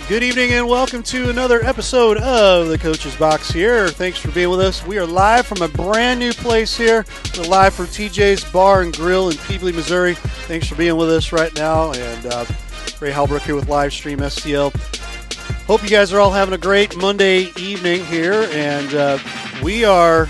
Good evening and welcome to another episode of the Coach's Box here. Thanks for being with us. We are live from a brand new place here. We're live from TJ's Bar and Grill in Peevely, Missouri. Thanks for being with us right now. And Ray Halbrook here with Livestream STL. Hope you guys are all having a great Monday evening here. And we're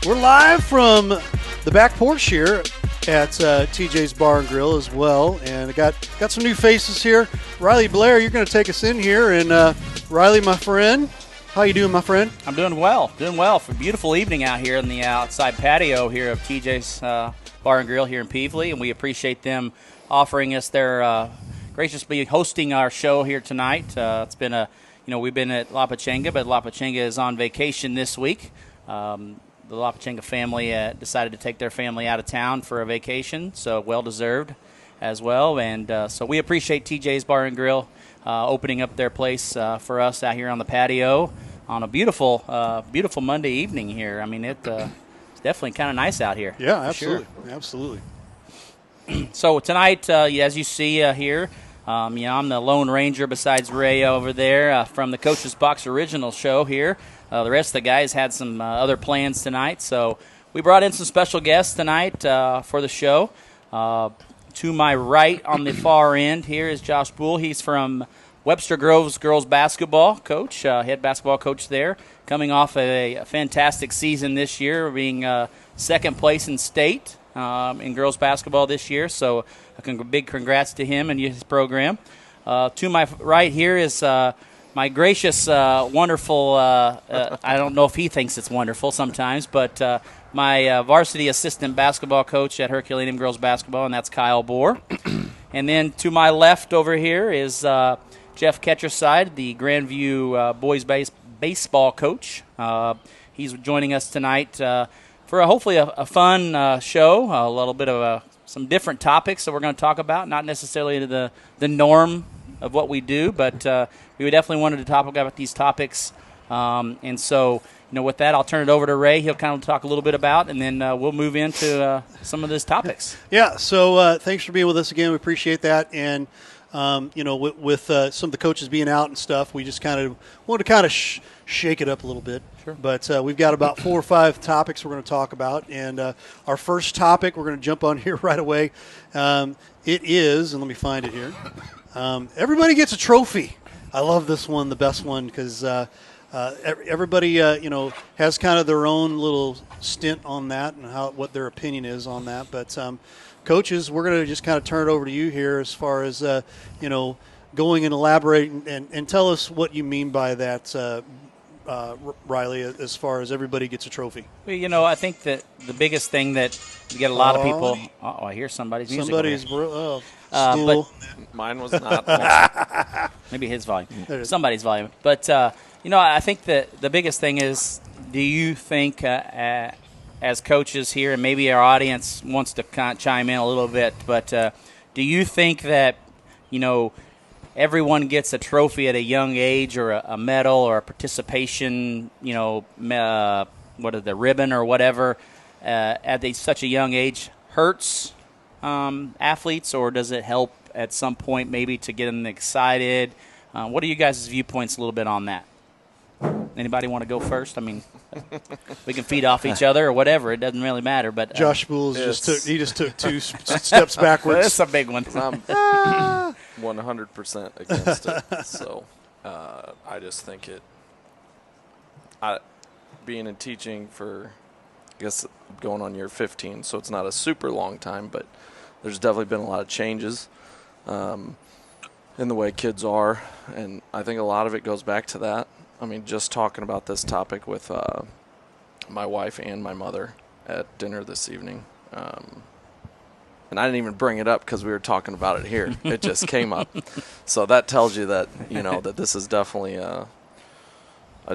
live from the back porch here at TJ's Bar and Grill as well. And I got some new faces here. Riley Blair, you're going to take us in here. And Riley, my friend, how you doing, my friend? I'm doing well. For a beautiful evening out here in the outside patio here of TJ's Bar and Grill here in Peevely. And we appreciate them offering us their graciously hosting our show here tonight. It's been we've been at La Pechanga, but La Pechanga is on vacation this week. The La Pechanga family decided to take their family out of town for a vacation, so well-deserved as well. And so we appreciate TJ's Bar and Grill opening up their place for us out here on the patio on a beautiful Monday evening here. I mean, it's definitely kind of nice out here. Yeah, absolutely. Sure. Absolutely. So tonight, as you see here, I'm the Lone Ranger besides Ray over there from the Coach's Box original show here. The rest of the guys had some other plans tonight, so we brought in some special guests tonight for the show. To my right on the far end here is Josh Boole. He's from Webster Groves girls basketball coach, head basketball coach there, coming off a fantastic season this year, being second place in state in girls basketball this year. So a big congrats to him and his program. To my right here is my gracious, wonderful, I don't know if he thinks it's wonderful sometimes, but my varsity assistant basketball coach at Herculaneum Girls Basketball, and that's Kyle Bohr. And then to my left over here is Jeff Ketcherside, the Grandview boys baseball coach. He's joining us tonight for hopefully a fun show, a little bit of some different topics that we're going to talk about, not necessarily the norm of what we do, but we definitely wanted to talk about these topics. And so, with that, I'll turn it over to Ray. He'll kind of talk a little bit about, and then we'll move into some of these topics. Yeah, so thanks for being with us again. We appreciate that. And, with some of the coaches being out and stuff, we just kind of wanted to shake it up a little bit. Sure. But we've got about 4 or 5 topics we're going to talk about. And our first topic, we're going to jump on here right away. It is, and let me find it here, everybody gets a trophy. I love this one, the best one, because everybody, has kind of their own little stint on that and what their opinion is on that. But coaches, we're going to just kind of turn it over to you here as far as, going and elaborating and tell us what you mean by that, Riley, as far as everybody gets a trophy. Well, I think that the biggest thing that you get a lot of people. Oh, I hear somebody's music. But mine was not. Maybe his volume. Somebody's volume. But, I think that the biggest thing is, do you think as coaches here, and maybe our audience wants to kind of chime in a little bit, but do you think that, everyone gets a trophy at a young age or a medal or a participation, the ribbon or whatever at such a young age hurts athletes, or does it help at some point maybe to get them excited? What are you guys' viewpoints a little bit on that? Anybody want to go first? I mean, we can feed off each other or whatever. It doesn't really matter. But Josh Boole just took 2 steps backwards. That's a big one. I'm 100% against it. So I just think being in teaching for, I guess, going on year 15, so it's not a super long time, but there's definitely been a lot of changes in the way kids are, and I think a lot of it goes back to that. I mean, just talking about this topic with my wife and my mother at dinner this evening, and I didn't even bring it up because we were talking about it here. It just came up. So that tells you that, that this is definitely a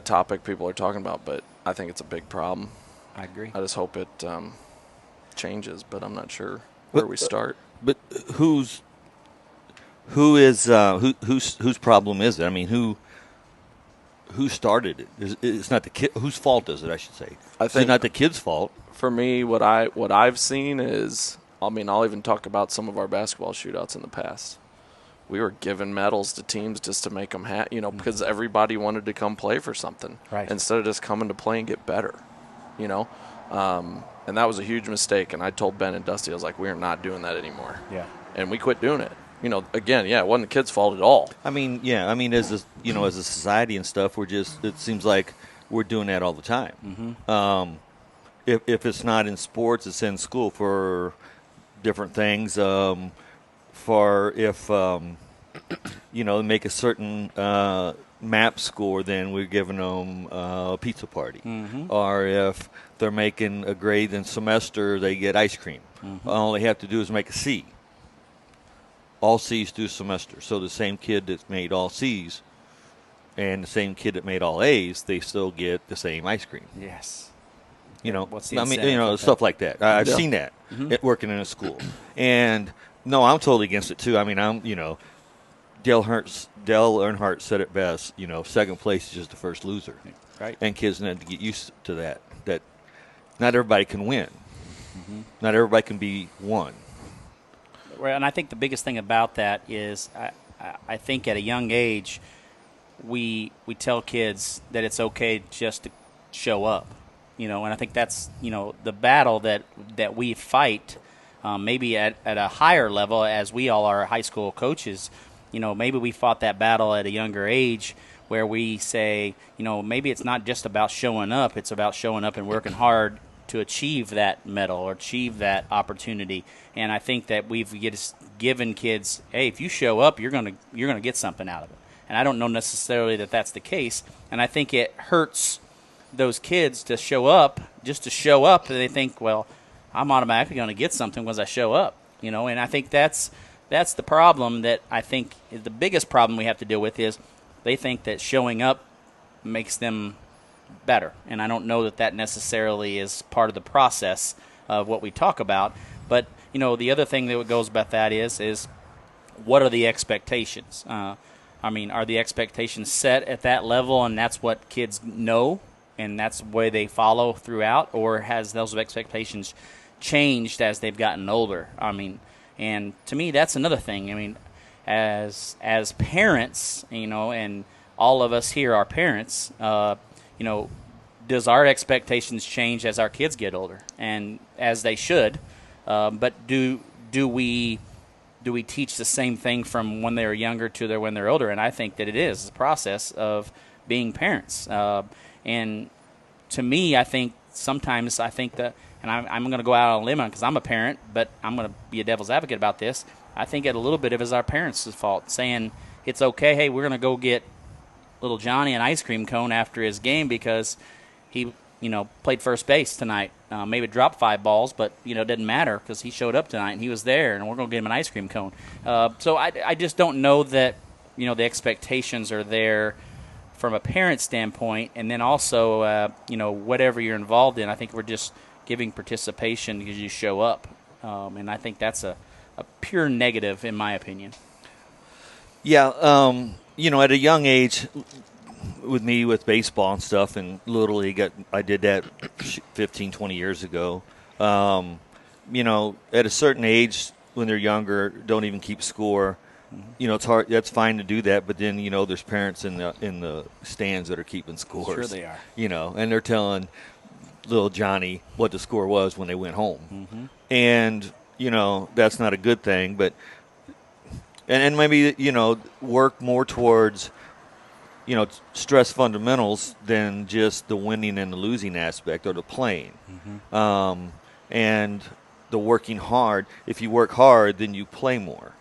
topic people are talking about, but I think it's a big problem. I agree. I just hope it changes, but I'm not sure where we start. But whose problem is it? I mean, who started it? It's not the kid. Whose fault is it? I should say. I think it's not the kid's fault. For me, what I've seen is, I'll even talk about some of our basketball shootouts in the past. we were giving medals to teams just to make them because everybody wanted to come play for something instead of just coming to play and get better, and that was a huge mistake. And I told Ben and Dusty, I was like, we are not doing that anymore. Yeah. And we quit doing it. Again, it wasn't the kids' fault at all. I mean, as a society and stuff, it seems like we're doing that all the time. Mm-hmm. If it's not in sports, it's in school for different things. Make a certain map score, then we're giving them a pizza party. Mm-hmm. Or if they're making a grade in semester, they get ice cream. Mm-hmm. All they have to do is make a C. All C's through semester. So the same kid that made all C's and the same kid that made all A's, they still get the same ice cream. Yes. What's the incentive? Stuff like that. I've seen that working in a school. And no, I'm totally against it too. I mean, Dale Earnhardt said it best. Second place is just the first loser. Right. And kids need to get used to that. That not everybody can win. Mm-hmm. Not everybody can be one. Well, and I think the biggest thing about that is I think at a young age we tell kids that it's okay just to show up. And I think that's the battle that we fight. Maybe at a higher level, as we all are high school coaches, maybe we fought that battle at a younger age where we say, maybe it's not just about showing up, it's about showing up and working hard to achieve that medal or achieve that opportunity. And I think that we've given kids, hey, if you show up, you're gonna get something out of it. And I don't know necessarily that that's the case. And I think it hurts those kids to show up, just to show up, and they think, well, I'm automatically going to get something once I show up, And I think that's the problem that I think is the biggest problem we have to deal with is they think that showing up makes them better. And I don't know that necessarily is part of the process of what we talk about. But, the other thing that goes about that is what are the expectations? Are the expectations set at that level and that's what kids know and that's the way they follow throughout? Or has those expectations changed as they've gotten older? And to me, that's another thing. As parents, and all of us here are parents, does our expectations change as our kids get older? And as they should, but do we teach the same thing from when they're younger to when they're older? And I think that it is the process of being parents. And to me, I think sometimes that, and I'm going to go out on a limb because I'm a parent, but I'm going to be a devil's advocate about this. I think it a little bit of it is our parents' fault, saying it's okay, hey, we're going to go get little Johnny an ice cream cone after his game because he, played first base tonight. Maybe dropped 5 balls, but, it didn't matter because he showed up tonight and he was there, and we're going to get him an ice cream cone. So I just don't know that, the expectations are there from a parent standpoint, and then also, whatever you're involved in, I think we're just giving participation because you show up. And I think that's a pure negative in my opinion. Yeah, at a young age, with baseball and stuff and Little League, I did that 15, 20 years ago. At a certain age when they're younger, don't even keep score. It's hard. That's fine to do that, but then there's parents in the stands that are keeping scores. Sure they are. And they're telling little Johnny what the score was when they went home, and that's not a good thing. But and maybe work more towards stress fundamentals than just the winning and the losing aspect or the playing, and the working hard. If you work hard, then you play more.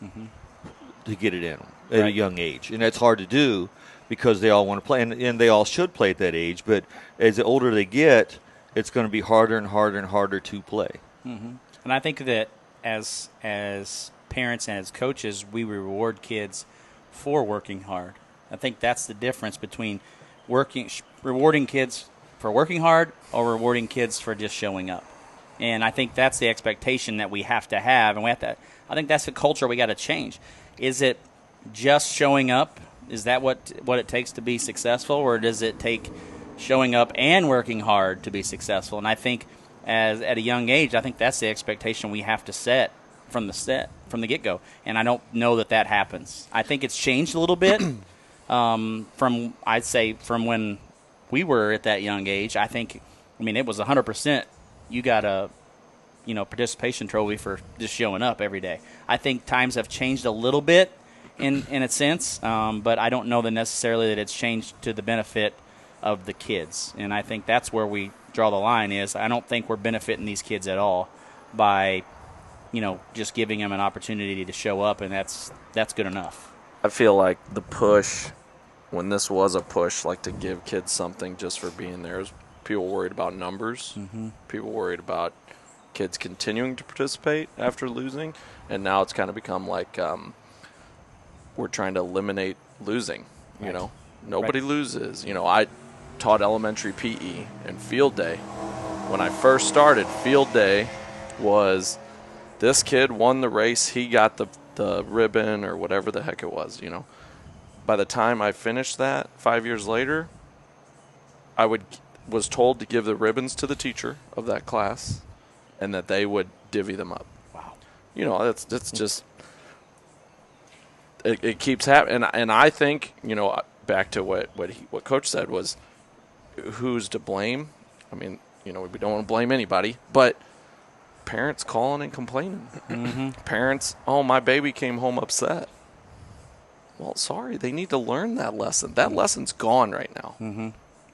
To get it in at a young age. And that's hard to do because they all want to play, and they all should play at that age. But as the older they get, it's going to be harder and harder and harder to play. And I think that as parents and as coaches, we reward kids for working hard. I think that's the difference between rewarding kids for working hard or rewarding kids for just showing up. And I think that's the expectation that we have to have, and I think that's the culture we got to change. Is it just showing up? Is that what it takes to be successful, or does it take showing up and working hard to be successful? And I think at a young age, I think that's the expectation we have to set from the get-go, and I don't know that happens. I think it's changed a little bit from when we were at that young age. I mean, it was 100%. You got a participation trophy for just showing up every day. I think times have changed a little bit in a sense, but I don't know that necessarily that it's changed to the benefit of the kids. And I think that's where we draw the line. Is I don't think we're benefiting these kids at all by just giving them an opportunity to show up, and that's good enough. I feel like the push, when this was a push, like to give kids something just for being there, is people worried about numbers. Mm-hmm. People worried about kids continuing to participate after losing, and now it's kind of become like we're trying to eliminate losing. Right. Nobody Right. loses. I taught elementary PE, and field day. When I first started, field day was this kid won the race. He got the ribbon or whatever the heck it was. By the time I finished that 5 years later, I was told to give the ribbons to the teacher of that class, and that they would divvy them up. Wow. That's just it keeps happening, and I think back to what Coach said was, who's to blame? I mean, we don't want to blame anybody, but parents calling and complaining. Mm-hmm. Parents, oh, my baby came home upset. Well, sorry, they need to learn that lesson. That lesson's gone right now. Mm-hmm.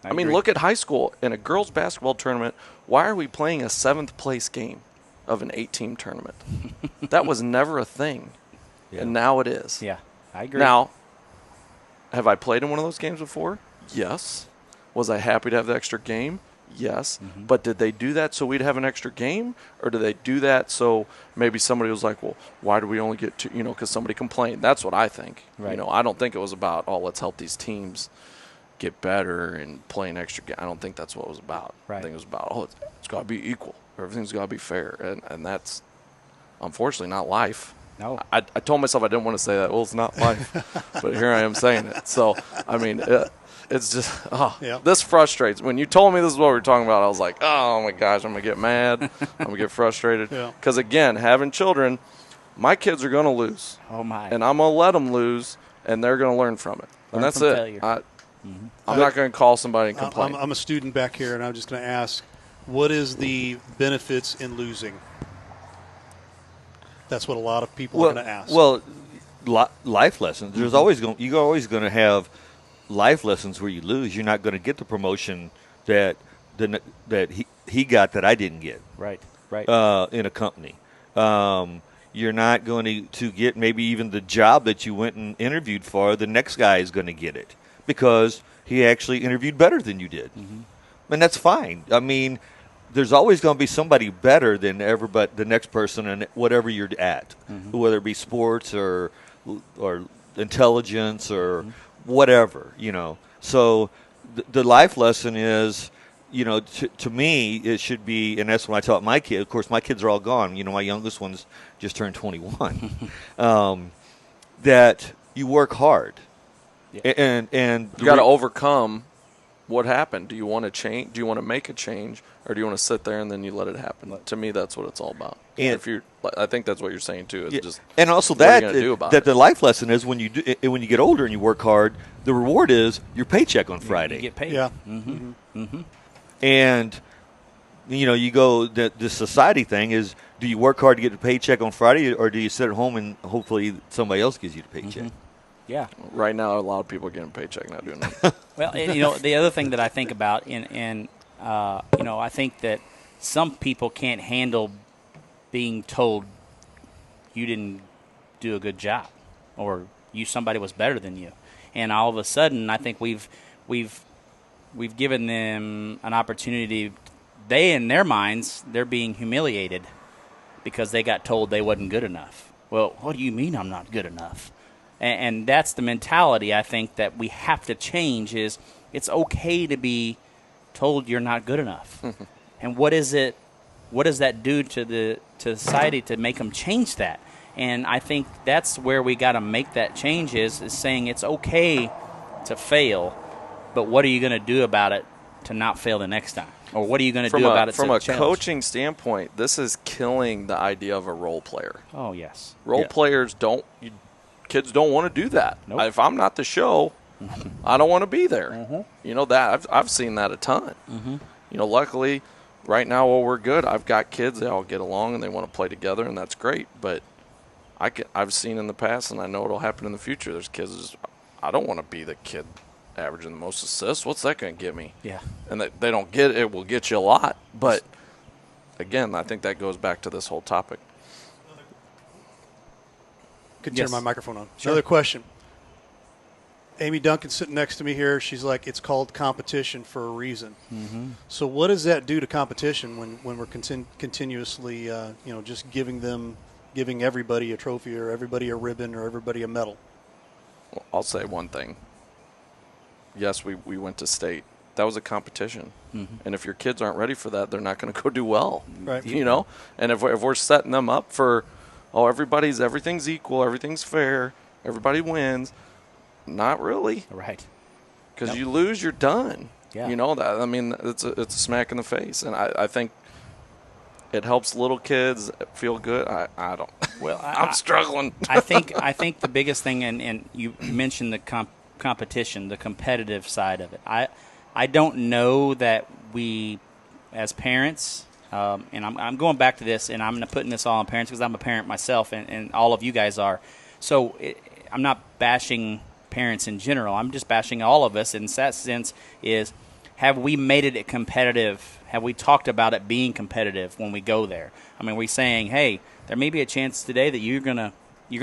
I mean, look at high school. In a girls' basketball tournament, why are we playing a 7th-place game of an 8-team tournament? That was never a thing, and now it is. Yeah, I agree. Now, have I played in one of those games before? Yes. Was I happy to have the extra game? Yes. Mm-hmm. But did they do that so we'd have an extra game? Or did they do that so maybe somebody was like, well, why do we only get 2? Because somebody complained. That's what I think. Right. I don't think it was about, let's help these teams get better and play an extra game. I don't think that's what it was about. Right. I think it was about, it's got to be equal. Everything's got to be fair. And that's unfortunately not life. No. I told myself I didn't want to say that. Well, it's not life. But here I am saying it. So, I mean, it's just, This frustrates. When you told me this is what we were talking about, I was like, oh, my gosh, I'm going to get mad. I'm going to get frustrated. Because, again, having children, my kids are going to lose. Oh, my. And I'm going to let them lose, and they're going to learn from it. And that's it. Failure. I'm not going to call somebody and complain. I'm a student back here, and I'm just going to ask, what is the benefits in losing? That's what a lot of people are going to ask. Well, life lessons. There's you're always going to have life lessons where you lose. You're not going to get the promotion that he got that I didn't get. Right. In a company. You're not going to get maybe even the job that you went and interviewed for. The next guy is going to get it because he actually interviewed better than you did. Mm-hmm. And that's fine. I mean, there's always going to be somebody better than the next person in whatever you're at, whether it be sports or intelligence or whatever, So the life lesson is, to me, it should be, and that's when I taught my kids. Of course, my kids are all gone. My youngest one's just turned 21. That you work hard, and you got to overcome what happened. Do you want to change? Do you want to make a change, or do you want to sit there and then you let it happen? To me, that's what it's all about. And I think that's what you're saying too. Is just and also what are you gonna do about it? the life lesson is when you get older and you work hard, the reward is your paycheck on Friday. You get paid. Yeah. Mm-hmm. Mm-hmm. And you go the society thing is, do you work hard to get the paycheck on Friday, or do you sit at home and hopefully somebody else gives you the paycheck? Mm-hmm. Yeah. Right now, a lot of people are getting a paycheck, not doing that. Well, and, the other thing that I think about, I think that some people can't handle being told you didn't do a good job, or somebody was better than you, and all of a sudden, I think we've given them an opportunity. They, in their minds, they're being humiliated because they got told they wasn't good enough. Well, what do you mean I'm not good enough? And that's the mentality I think that we have to change. Is it's okay to be told you're not good enough. And what does that do to society to make them change that? And I think that's where we got to make that change is saying it's okay to fail, but what are you going to do about it to not fail the next time? Or what are you going to do about it? From a challenge? coaching standpoint, this is killing the idea of a role player. Oh, yes. Role players kids don't want to do that. Nope. If I'm not the show, I don't want to be there. You know that I've seen that a ton. You know, luckily, right now while we're good, I've got kids. They all get along and they want to play together, and that's great. But I've seen in the past, and I know it'll happen in the future. There's kids. I don't want to be the kid averaging the most assists. What's that going to get me? Yeah. And they don't get it. It will get you a lot. But again, I think that goes back to this whole topic. Could Yes. turn my microphone on. Sure. Another question. Amy Duncan's sitting next to me here. She's like, it's called competition for a reason. So what does that do to competition when we're continuously, just giving everybody a trophy or everybody a ribbon or everybody a medal? Well, I'll say one thing. Yes, we went to state. That was a competition. And if your kids aren't ready for that, they're not going to go do well. Right. You know? And if we're setting them up for, everything's equal, everything's fair, everybody wins, not really. Right. Because you lose, you're done. Yeah. You know that. I mean, it's a smack in the face. And I think it helps little kids feel good. I don't. Well, I'm struggling. I think the biggest thing, and you mentioned the competition, the competitive side of it. I don't know that we, as parents, and I'm going back to this, and I'm putting this all on parents because I'm a parent myself, and all of you guys are. So I'm not bashing parents in general. I'm just bashing all of us in that sense is, have we made it competitive? Have we talked about it being competitive when we go there? I mean, we're saying, hey, there may be a chance today that you're gonna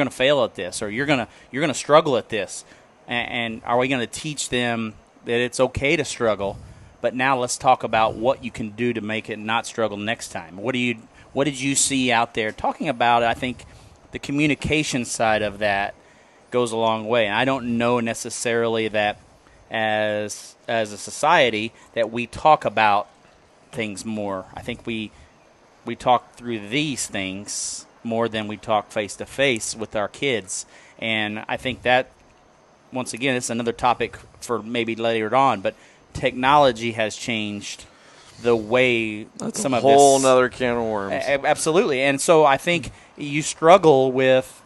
fail at this, or you're gonna struggle at this, and are we gonna teach them that it's okay to struggle? But now let's talk about what you can do to make it not struggle next time. What did you see out there? Talking about it, I think the communication side of that goes a long way. And I don't know necessarily that as a society that we talk about things more. I think we talk through these things more than we talk face to face with our kids. And I think that, once again, it's another topic for maybe later on, but technology has changed the way That's some a of whole this. nother can of worms. Absolutely. And so I think you struggle with,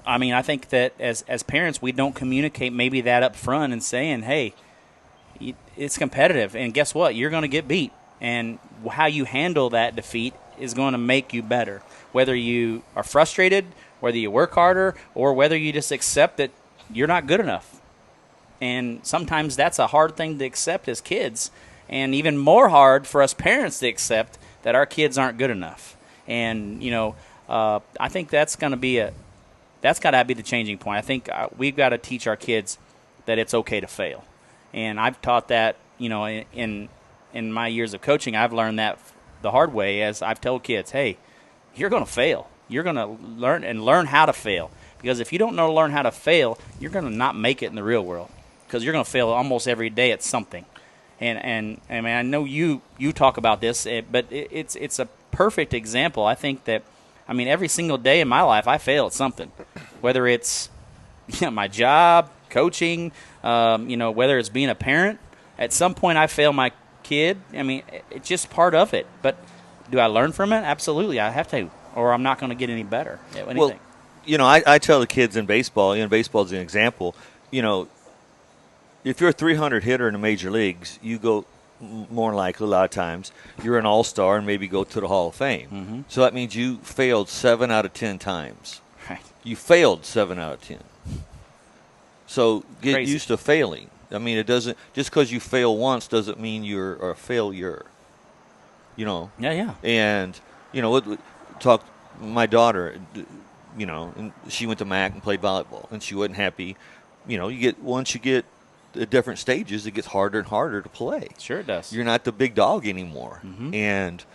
I think that as parents, we don't communicate maybe that up front and saying, hey, it's competitive, and guess what? You're going to get beat. And how you handle that defeat is going to make you better. Whether you are frustrated, whether you work harder, or whether you just accept that you're not good enough. And sometimes that's a hard thing to accept as kids, and even more hard for us parents to accept that our kids aren't good enough. And, I think that's got to be the changing point. I think we've got to teach our kids that it's okay to fail. And I've taught that, in my years of coaching, I've learned that the hard way as I've told kids, hey, you're going to fail. You're going to learn how to fail. Because if you don't know to learn how to fail, you're going to not make it in the real world. Because you're going to fail almost every day at something. And I mean, I know you talk about this, but it's a perfect example. I think that, every single day in my life, I fail at something. Whether it's my job, coaching, whether it's being a parent. At some point, I fail my kid. It's just part of it. But do I learn from it? Absolutely, I have to, or I'm not going to get any better at anything. Well, I tell the kids in baseball, baseball's an example, if you're a 300 hitter in the major leagues, you go more likely a lot of times you're an all-star and maybe go to the Hall of Fame. Mm-hmm. So that means you failed 7 out of 10 times. Right. You failed 7 out of 10. So get Crazy. used to failing. It doesn't, just because you fail once doesn't mean you're a failure. Yeah. And, my daughter, and she went to MAC and played volleyball, and she wasn't happy. Once you get the different stages, it gets harder and harder to play. Sure it does. You're not the big dog anymore. Mm-hmm. And,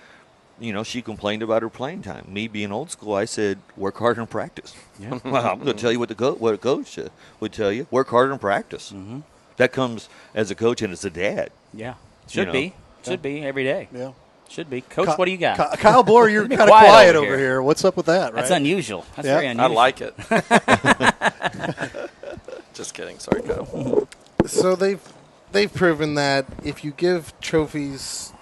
she complained about her playing time. Me being old school, I said, work harder and practice. Yeah. Well, I'm going to tell you what a coach would tell you. Work harder and practice. Mm-hmm. That comes as a coach and as a dad. Yeah. Should be every day. Yeah. Should be. Coach, what do you got? Kyle Bohr, you're kind of quiet quiet over over here. here. What's up with that, right? That's unusual. That's Yeah. very unusual. I like it. Just kidding. Sorry, Kyle. So they've proven that if you give trophies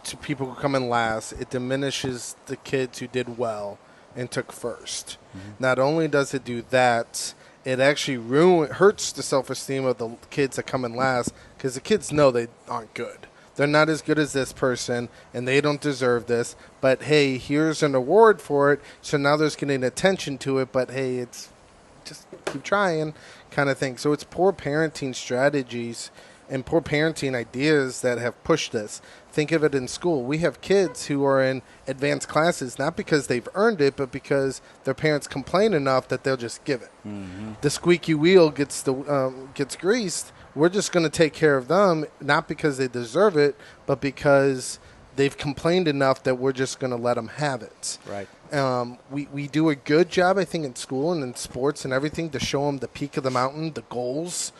to people who come in last, it diminishes the kids who did well and took first. Not only does it do that, it actually hurts the self-esteem of the kids that come in last because the kids know they aren't good. They're not as good as this person, and they don't deserve this. But, hey, here's an award for it, so now there's getting attention to it. But, hey, it's just keep trying kind of thing. So it's poor parenting strategies and poor parenting ideas that have pushed this. Think of it in school. We have kids who are in advanced classes not because they've earned it, but because their parents complain enough that they'll just give it. The squeaky wheel gets greased. We're just going to take care of them, not because they deserve it, but because they've complained enough that we're just going to let them have it. Right. We do a good job, I think, in school and in sports and everything to show them the peak of the mountain, the goals.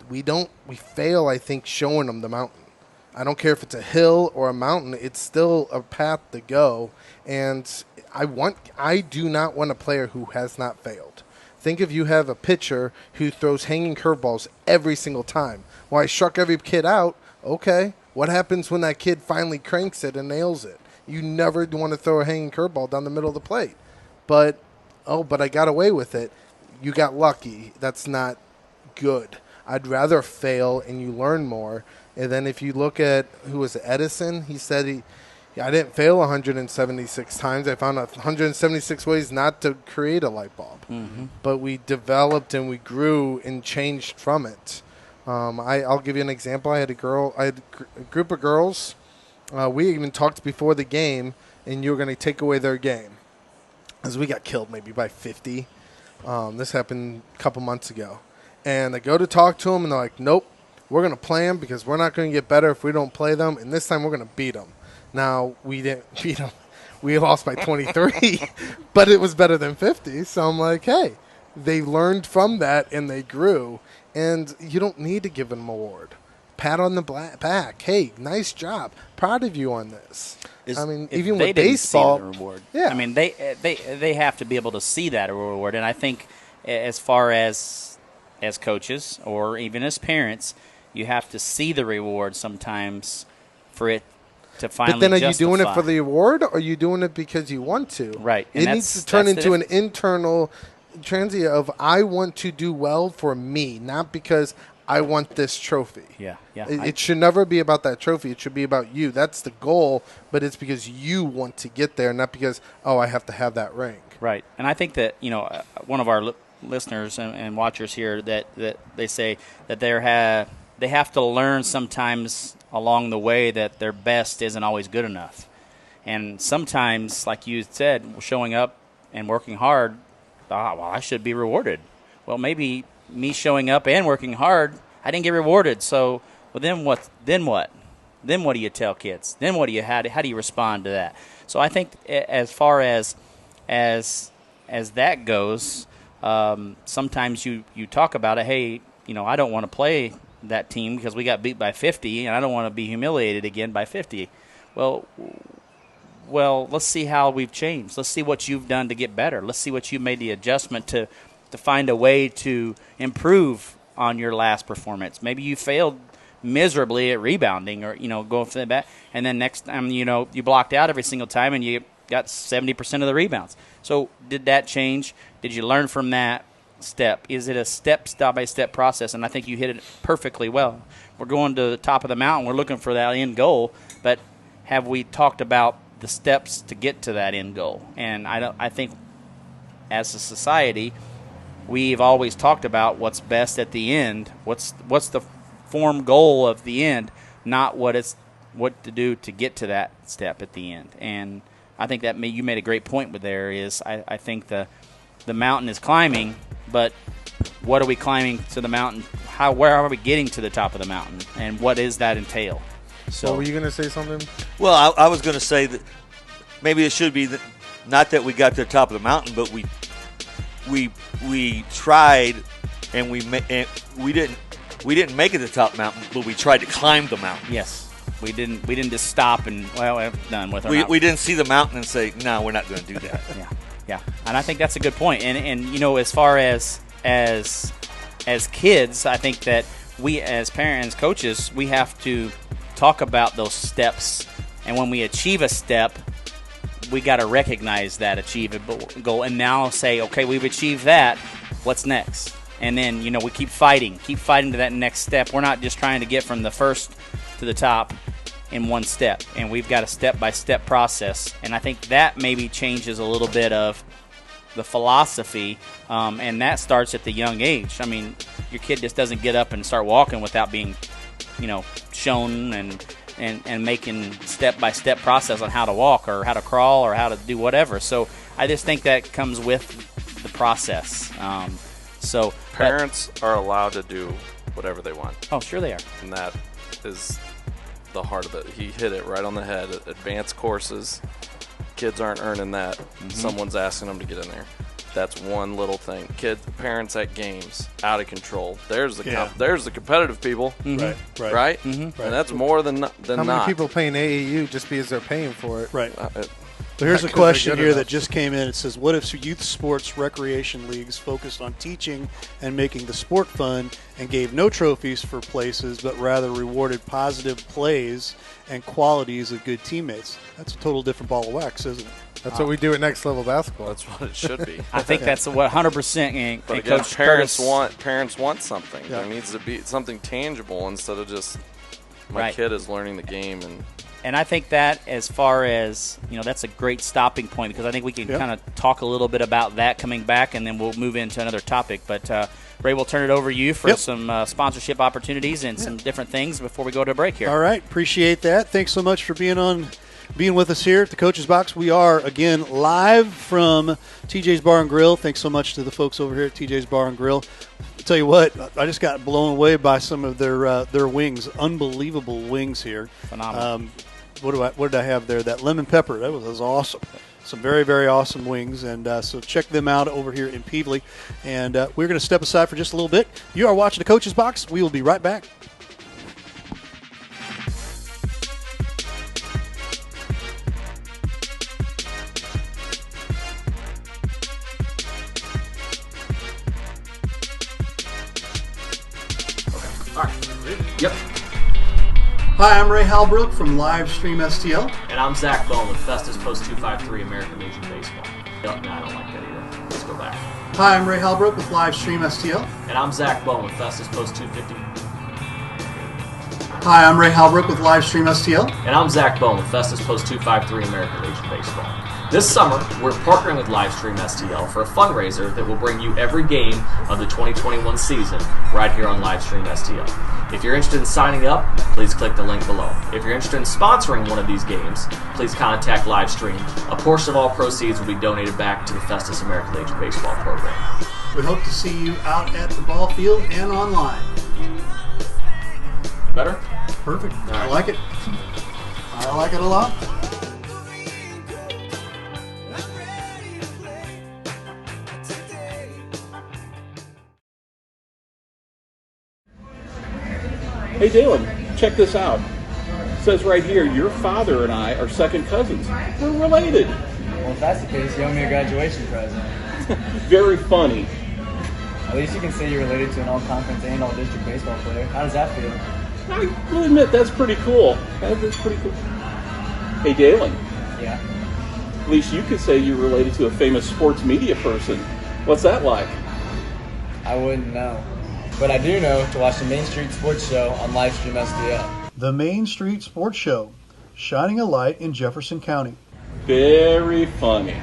We fail, I think, showing them the mountain. I don't care if it's a hill or a mountain. It's still a path to go. And I do not want a player who has not failed. Think if you have a pitcher who throws hanging curveballs every single time. Well, I struck every kid out. Okay. What happens when that kid finally cranks it and nails it? You never want to throw a hanging curveball down the middle of the plate. But I got away with it. You got lucky. That's not good. I'd rather fail and you learn more. And then if you look at, who was it, Edison, he said I didn't fail 176 times. I found 176 ways not to create a light bulb. But we developed and we grew and changed from it. I'll give you an example. I had a group of girls. We even talked before the game, and you were going to take away their game. As we got killed maybe by 50. This happened a couple months ago. And I go to talk to them, and they're like, nope, we're going to play them because we're not going to get better if we don't play them, and this time we're going to beat them. Now, we didn't beat them. We lost by 23, but it was better than 50. So I'm like, hey, they learned from that, and they grew. And you don't need to give them an award. Pat on the back. Hey, nice job. Proud of you on this. Even with baseball, see the reward. Yeah. I mean, they have to be able to see that reward. And I think as far as coaches or even as parents, you have to see the reward sometimes for it to finally. But then, are you justify. doing it for the award, or are you doing it because you want to? Right. It needs to turn into an internal transient of I want to do well for me, not because I want this trophy. Yeah. It should never be about that trophy. It should be about you. That's the goal, but it's because you want to get there, not because, I have to have that rank. Right. And I think that, one of our listeners and watchers here that they say that they have to learn sometimes along the way that their best isn't always good enough. And sometimes, like you said, showing up and working hard, I should be rewarded. Well, maybe me showing up and working hard, I didn't get rewarded. So, then what? Then what do you tell kids? Then what do you how do you respond to that? So I think as far as that goes, sometimes you talk about it. Hey, I don't want to play that team because we got beat by 50, and I don't want to be humiliated again by 50. Well, let's see how we've changed. Let's see what you've done to get better. Let's see what you made the adjustment to find a way to improve on your last performance. Maybe you failed miserably at rebounding or, going for the back, and then next time, you blocked out every single time and you got 70% of the rebounds. So did that change? Did you learn from that step? Is it a step-by-step process? And I think you hit it perfectly well. We're going to the top of the mountain. We're looking for that end goal, but have we talked about the steps to get to that end goal? And I think as a society, we've always talked about what's best at the end. What's the form goal of the end, not what to do to get to that step at the end. And I think that you made a great point with there is I think the mountain is climbing, but what are we climbing to the mountain? Where are we getting to the top of the mountain, and what does that entail? So, were you going to say something? Well, I was going to say that maybe it should be that not that we got to the top of the mountain, but we tried and we didn't make it to the top of the mountain, but we tried to climb the mountain. Yes. We didn't just stop and we're done with it. We didn't see the mountain and say, no, we're not going to do that. Yeah. And I think that's a good point. And as far as kids, I think that we as parents, coaches, we have to talk about those steps And when we achieve a step, we got to recognize that achievable goal and now say, okay, we've achieved that. What's next? And then, we keep fighting to that next step. We're not just trying to get from the first to the top in one step. And we've got a step-by-step process. And I think that maybe changes a little bit of the philosophy, and that starts at the young age. I mean, your kid just doesn't get up and start walking without being, shown and making step-by-step process on how to walk or how to crawl or how to do whatever. So I just think that comes with the process. Parents are allowed to do whatever they want. Oh, sure they are. And that is the heart of it. He hit it right on the head. Advanced courses, kids aren't earning that. Someone's asking them to get in there. That's one little thing. Parents at games, out of control. There's the competitive people, right? And that's more than not. How many people paying AAU just because they're paying for it? Right. So here's a question here that just came in. It says, what if youth sports recreation leagues focused on teaching and making the sport fun and gave no trophies for places, but rather rewarded positive plays and qualities of good teammates? That's a total different ball of wax, isn't it? That's what we do at Next Level Basketball. That's what it should be. I think that's what 100%. But again, parents want something. There needs to be something tangible instead of just my kid is learning the game. And I think that as far as, that's a great stopping point because I think we can kind of talk a little bit about that coming back, and then we'll move into another topic. But, Ray, we'll turn it over to you for some sponsorship opportunities and some different things before we go to a break here. All right. Appreciate that. Thanks so much for being with us here at the Coach's Box. We are, again, live from TJ's Bar and Grill. Thanks so much to the folks over here at TJ's Bar and Grill. I'll tell you what, I just got blown away by some of their wings. Unbelievable wings here. Phenomenal. What did I have there? That lemon pepper. That was awesome. Some very, very awesome wings. And so check them out over here in Peevely. And we're going to step aside for just a little bit. You are watching the Coach's Box. We will be right back. Yep. Hi, I'm Ray Halbrook from Livestream STL. And I'm Zach Bone with Festus Post 253 American Legion Baseball. Yep, no, I don't like that either. Let's go back. Hi, I'm Ray Halbrook with Livestream STL. And I'm Zach Bone with Festus Post 250. Hi, I'm Ray Halbrook with Livestream STL. And I'm Zach Bone with Festus Post 253 American Legion Baseball. This summer, we're partnering with Livestream STL for a fundraiser that will bring you every game of the 2021 season right here on Livestream STL. If you're interested in signing up, please click the link below. If you're interested in sponsoring one of these games, please contact Livestream. A portion of all proceeds will be donated back to the Festus American Legion Baseball program. We hope to see you out at the ball field and online. Better? Perfect. I like it. I like it a lot. Hey Dalen, check this out. It says right here, your father and I are second cousins. We're related. Well, if that's the case, you owe me a graduation present. Very funny. At least you can say you're related to an all-conference and all-district baseball player. How does that feel? I will admit, that's pretty cool. That's pretty cool. Hey Dalen, Yeah. at least you could say you're related to a famous sports media person. What's that like? I wouldn't know. But I do know to watch the Main Street Sports Show on Livestream STL. The Main Street Sports Show, shining a light in Jefferson County. Very funny.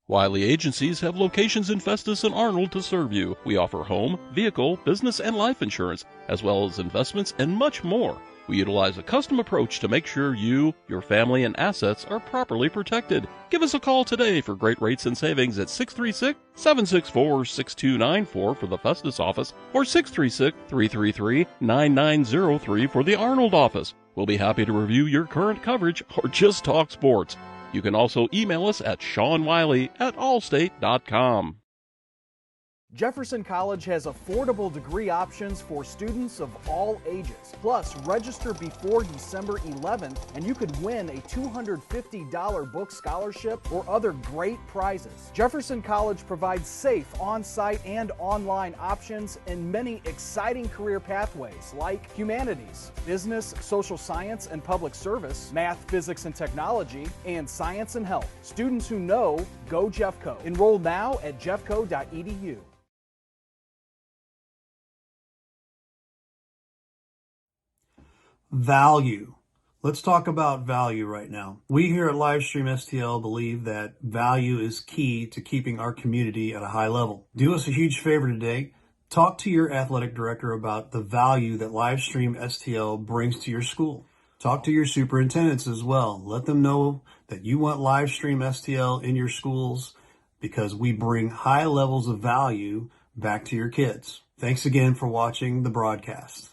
Wiley Agencies have locations in Festus and Arnold to serve you. We offer home, vehicle, business, and life insurance, as well as investments and much more. We utilize a custom approach to make sure you, your family, and assets are properly protected. Give us a call today for great rates and savings at 636-764-6294 for the Festus office or 636-333-9903 for the Arnold office. We'll be happy to review your current coverage or just talk sports. You can also email us at SeanWiley@allstate.com. Jefferson College has affordable degree options for students of all ages. Plus, register before December 11th and you could win a $250 book scholarship or other great prizes. Jefferson College provides safe on-site and online options and many exciting career pathways like humanities, business, social science and public service, math, physics and technology, and science and health. Students who know, go Jeffco. Enroll now at jeffco.edu. Value. Let's talk about value right now. We here at Livestream STL believe that value is key to keeping our community at a high level. Do us a huge favor today. Talk to your athletic director about the value that Livestream STL brings to your school. Talk to your superintendents as well. Let them know that you want Livestream STL in your schools because we bring high levels of value back to your kids. Thanks again for watching the broadcast.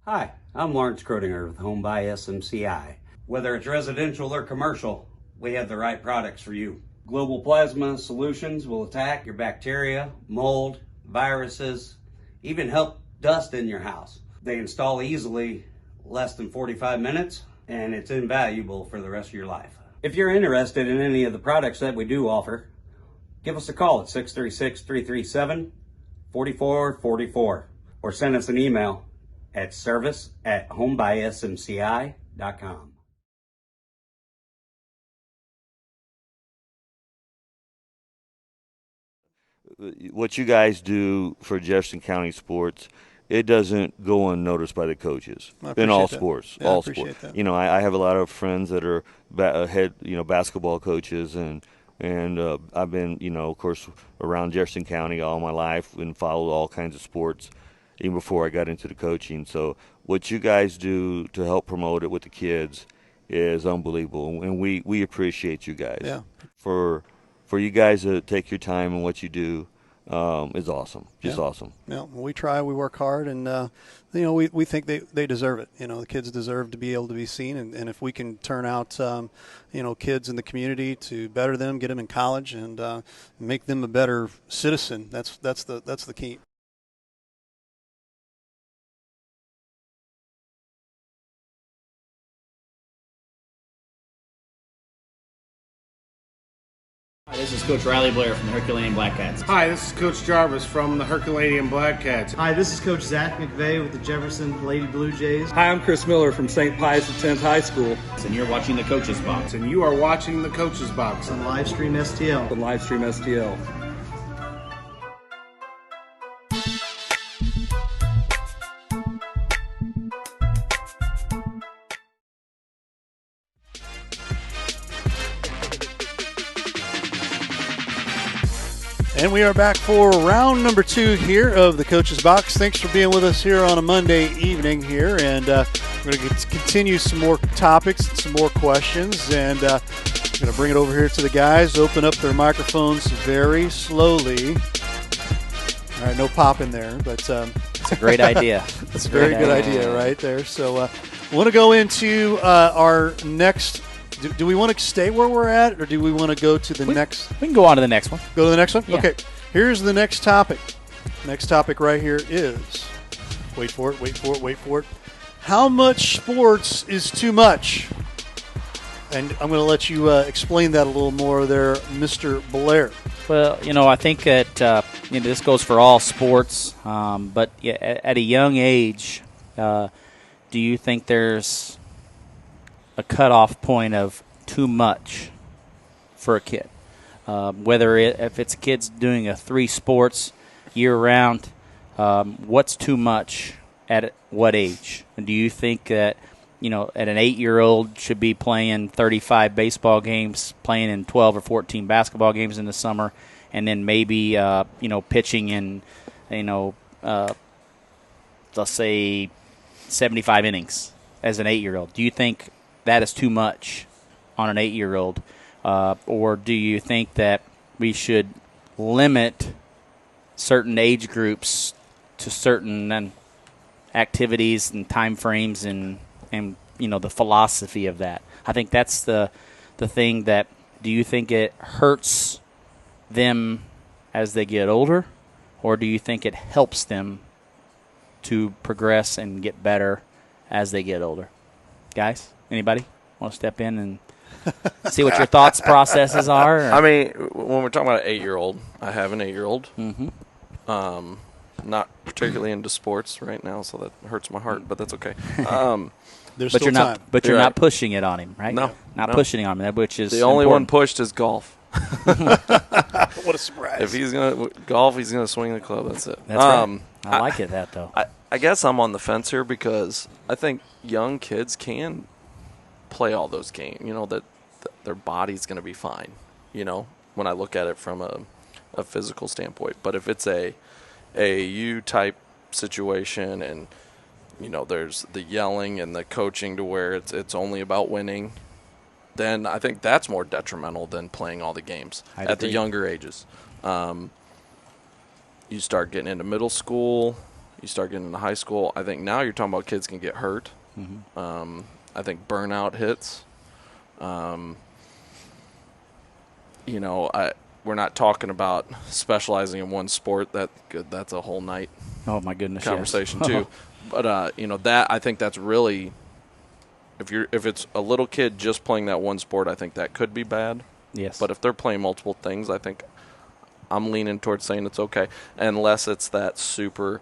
Hi, I'm Lawrence Crodinger with Home by SMCI. Whether it's residential or commercial, we have the right products for you. Global Plasma Solutions will attack your bacteria, mold, viruses, even help dust in your house. They install easily, less than 45 minutes, and it's invaluable for the rest of your life. If you're interested in any of the products that we do offer, give us a call at 636-337-4444 or send us an email at service@homebysmci.com. What you guys do for Jefferson County sports, it doesn't go unnoticed by the coaches in all sports. Yeah, all I appreciate sports. that. You know, I have a lot of friends that are head, basketball coaches, and I've been, of course, around Jefferson County all my life and followed all kinds of sports, even before I got into the coaching. So what you guys do to help promote it with the kids is unbelievable, and we appreciate you guys. Yeah. For you guys to take your time and what you do is awesome. Just awesome. Yeah, we try, we work hard, and we think they deserve it. The kids deserve to be able to be seen, and if we can turn out kids in the community to better them, get them in college, and make them a better citizen, that's the key. Hi, this is Coach Riley Blair from the Herculaneum Black Cats. Hi, this is Coach Jarvis from the Herculaneum Black Cats. Hi, this is Coach Zach McVeigh with the Jefferson Lady Blue Jays. Hi, I'm Chris Miller from St. Pius X High School. And you're watching the Coach's Box. And you are watching the Coach's Box on Livestream STL. On Livestream STL. And we are back for round number 2 here of the Coach's Box. Thanks for being with us here on a Monday evening here. And we're going to continue some more topics and some more questions. And we're going to bring it over here to the guys. Open up their microphones very slowly. All right, no pop in there. But it's a great idea. It's a very good idea right there. So we want to go into our next. Do we want to stay where we're at, or do we want to go to the next? We can go on to the next one. Go to the next one? Yeah. Okay. Here's the next topic. Next topic right here is, wait for it. How much sports is too much? And I'm going to let you explain that a little more there, Mr. Blair. Well, I think that this goes for all sports, but at a young age, do you think there's a cutoff point of too much for a kid? If it's kids doing 3 sports year round, what's too much at what age? And do you think that at an 8-year-old should be playing 35 baseball games, playing in 12 or 14 basketball games in the summer, and then maybe pitching in let's say 75 innings as an 8-year-old? Do you think that is too much on an 8-year-old? Or do you think that we should limit certain age groups to certain activities and time frames and the philosophy of that? I think that's the thing that do you think it hurts them as they get older, or do you think it helps them to progress and get better as they get older? Guys, anybody want to step in and see what your thoughts processes are? Or? I mean, when we're talking about an 8-year-old, I have an 8-year-old. Mm-hmm. Not particularly into sports right now, so that hurts my heart, but that's okay. There's but still you're time. not. But you're not pushing it on him, right? No, not no. pushing it on him, which is the only one important. pushed is golf. What a surprise! If he's gonna golf, he's gonna swing the club. That's it. That's right. I like it that though. I guess I'm on the fence here because I think young kids can play all those games. You know that their body's gonna be fine. You know, when I look at it from a physical standpoint. But if it's a AAU type situation, and you know there's the yelling and the coaching to where it's only about winning, then I think that's more detrimental than playing all the games at the younger ages. You start getting into middle school, you start getting into high school. I think now you're talking about kids can get hurt. Mm-hmm. I think burnout hits. You know, we're not talking about specializing in one sport. That's a whole night. Oh my goodness, conversation yes. too. But you know that I think that's really if it's a little kid just playing that one sport, I think that could be bad. Yes. But if they're playing multiple things, I think I'm leaning towards saying it's okay, unless it's that super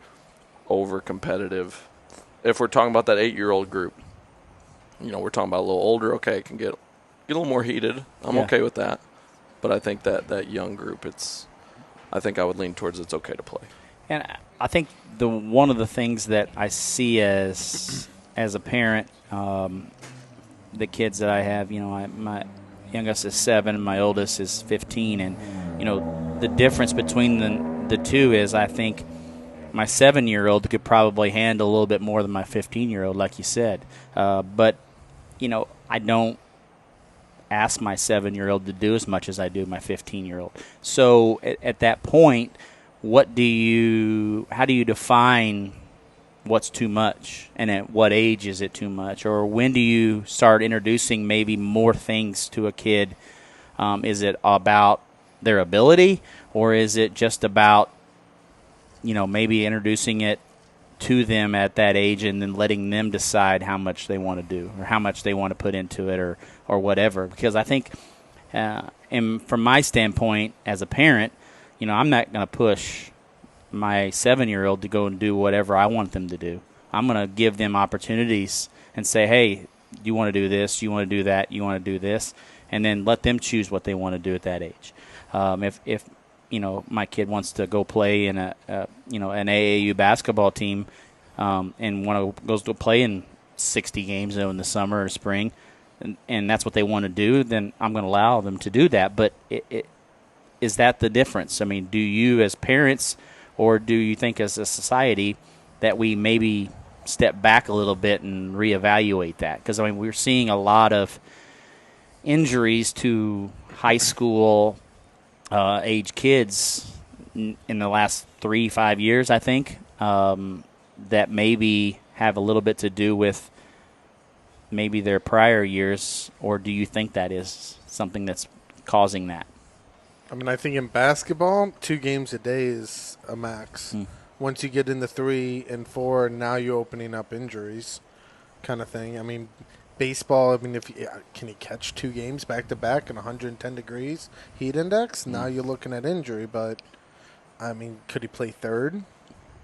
over competitive. If we're talking about that 8-year-old group, you know, we're talking about a little older. Okay, it can get a little more heated. I'm okay with that. But I think that young group, I think I would lean towards it's okay to play. And I think one of the things that I see as a parent, the kids that I have, you know, my youngest is 7 and my oldest is 15, and you know the difference between the two is I think my 7-year-old could probably handle a little bit more than my 15-year-old, like you said. But you know, I don't ask my 7-year-old to do as much as I do my 15-year-old. So at that point, how do you define what's too much, and at what age is it too much, or when do you start introducing maybe more things to a kid? Is it about their ability, or is it just about, you know, maybe introducing it to them at that age and then letting them decide how much they want to do or how much they want to put into it or whatever? Because I think, and from my standpoint as a parent, you know, I'm not going to push my 7-year-old to go and do whatever I want them to do. I'm going to give them opportunities and say, hey, you want to do this, you want to do that, you want to do this, and then let them choose what they want to do at that age. If you know, my kid wants to go play in an AAU basketball team, and goes to play in 60 games in the summer or spring, and that's what they want to do, then I'm going to allow them to do that. But is that the difference? I mean, do you as parents, or do you think as a society that we maybe step back a little bit and reevaluate that? Because I mean, we're seeing a lot of injuries to high school age kids in the last 3-5 years, I think, that maybe have a little bit to do with maybe their prior years, or do you think that is something that's causing that? I mean, I think in basketball, 2 games a day is a max. Once you get into 3 and 4, now you're opening up injuries kind of thing. I mean, baseball, I mean, can he catch 2 games back-to-back in 110 degrees heat index? Now you're looking at injury, but, I mean, could he play third?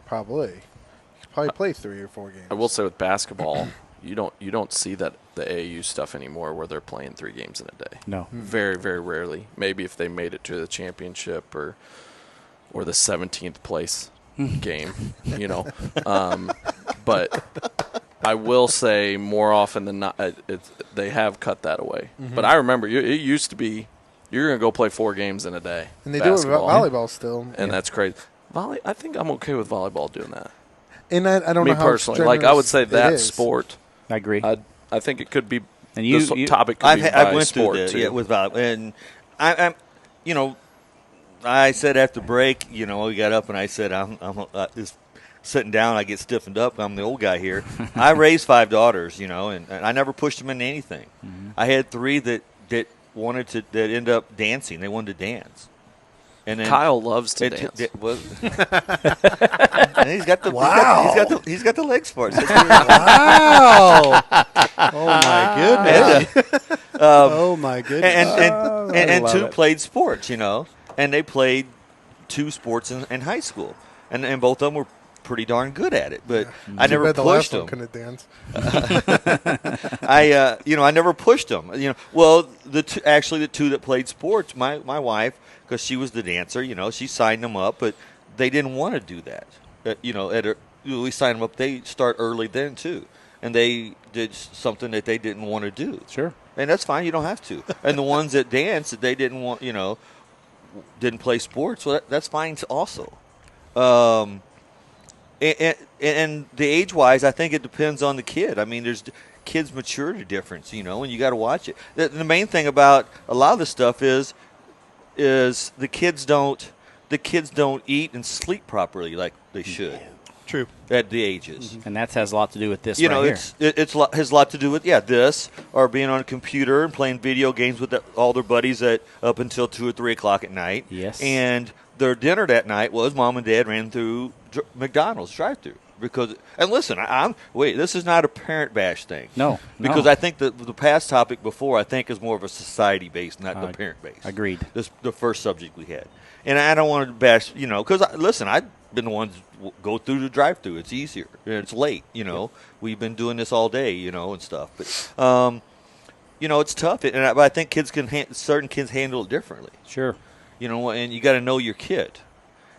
Probably. He could probably play 3 or 4 games. I will say with basketball, you don't see that the AAU stuff anymore where they're playing 3 games in a day. No. Very, very rarely. Maybe if they made it to the championship or the 17th place game, you know. But I will say more often than not, they have cut that away. But I remember it used to be you're going to go play 4 games in a day. And they do it with volleyball still. And that's crazy. I think I'm okay with volleyball doing that. And I don't know how personally, like I would say that sport. I agree. I think it could be. And this topic could be I by went sport through too. that with volleyball, and I'm, you know, I said after break, you know, we got up and I said I'm just sitting down. I get stiffened up. I'm the old guy here. I raised 5 daughters, you know, and I never pushed them into anything. I had 3 that that ended up dancing. They wanted to dance. And then Kyle loves to dance. And he's got the he's got the legs for it. So Wow! Oh my goodness! Oh my goodness! And two played sports, and they played 2 sports in high school, and both of them were pretty darn good at it. But I never pushed them. Couldn't dance. I never pushed them. Well, the two that played sports, my wife, because she was the dancer, she signed them up, but they didn't want to do that. We signed them up. They start early then too, and they did something that they didn't want to do. Sure, and that's fine. You don't have to. And the ones that danced that they didn't want, didn't play sports. Well, that's fine also. And the age-wise, I think it depends on the kid. I mean, there's kids' maturity difference, and you got to watch it. The main thing about a lot of this stuff is the kids don't eat and sleep properly like they should. True. At the ages. And that has a lot to do with this right here. It has a lot to do with, this, or being on a computer and playing video games with all their buddies up until 2 or 3 o'clock at night. Yes. And their dinner that night was mom and dad ran through McDonald's drive-thru. And listen, this is not a parent bash thing. No. Because I think the past topic before, I think, is more of a society-based, not the parent-based. Agreed. The first subject we had. And I don't want to bash, because, listen, I've been the one to go through the drive-thru. It's easier. It's late, Yep. We've been doing this all day, and stuff. But, it's tough. But I think certain kids handle it differently. Sure. And you got to know your kid.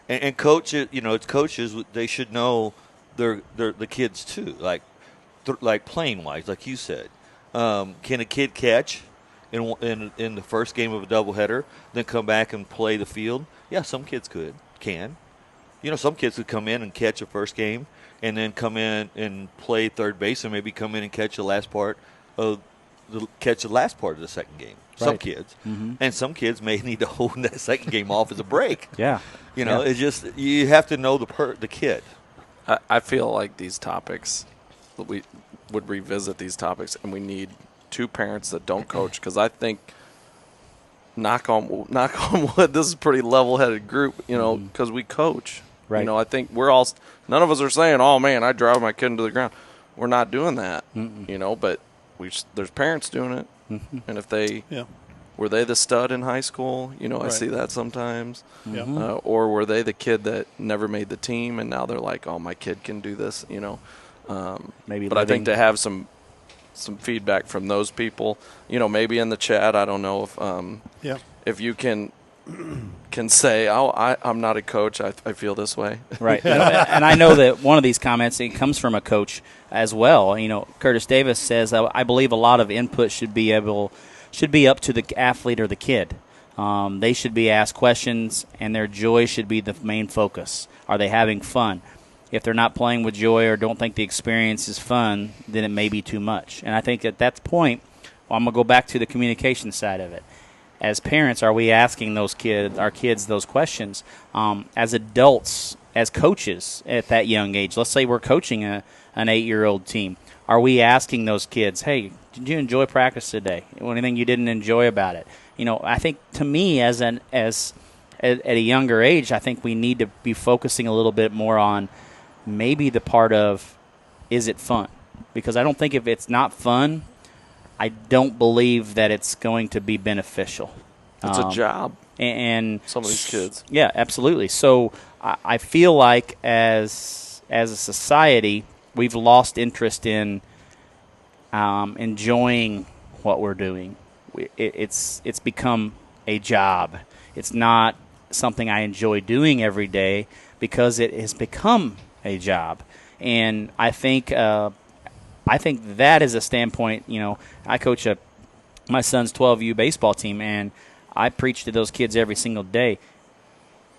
And coaches, it's coaches, they should know the kids too, like playing wise, like you said. Can a kid catch in the first game of a doubleheader, then come back and play the field? Yeah, some kids can. Some kids could come in and catch a first game, and then come in and play third base, and maybe come in and catch the last part of the second game. Some Right. kids, Mm-hmm. and some kids may need to hold that second game off as a break. Yeah. It's just you have to know the kid. I feel like these topics, we would revisit these topics, and we need 2 parents that don't coach, because I think, knock on wood, this is a pretty level-headed group, because we coach. Right. I think none of us are saying, oh, man, I drive my kid into the ground. We're not doing that, but there's parents doing it. Mm-hmm. And if were they the stud in high school? I see that sometimes. Yeah. Or were they the kid that never made the team, and now they're like, oh, my kid can do this, Maybe. But I think to have some feedback from those people, maybe in the chat, I don't know if you can say, oh, I'm not a coach, I feel this way. Right. And I know that one of these comments, it comes from a coach as well. Curtis Davis says, I believe a lot of input should be up to the athlete or the kid. They should be asked questions, and their joy should be the main focus. Are they having fun? If they're not playing with joy or don't think the experience is fun, then it may be too much. And I think at that point, I'm going to go back to the communication side of it. As parents, are we asking our kids those questions? As adults, as coaches at that young age, let's say we're coaching an 8-year-old team. Are we asking those kids, hey, did you enjoy practice today? Anything you didn't enjoy about it? I think to me, at a younger age, I think we need to be focusing a little bit more on maybe the part of, is it fun? Because I don't think if it's not fun, I don't believe that it's going to be beneficial. It's a job. And some of these kids. Yeah, absolutely. So I feel like as a society, we've lost interest in enjoying what we're doing. It's become a job. It's not something I enjoy doing every day because it has become a job. And I think that is a standpoint. I coach my son's 12U baseball team, and I preach to those kids every single day.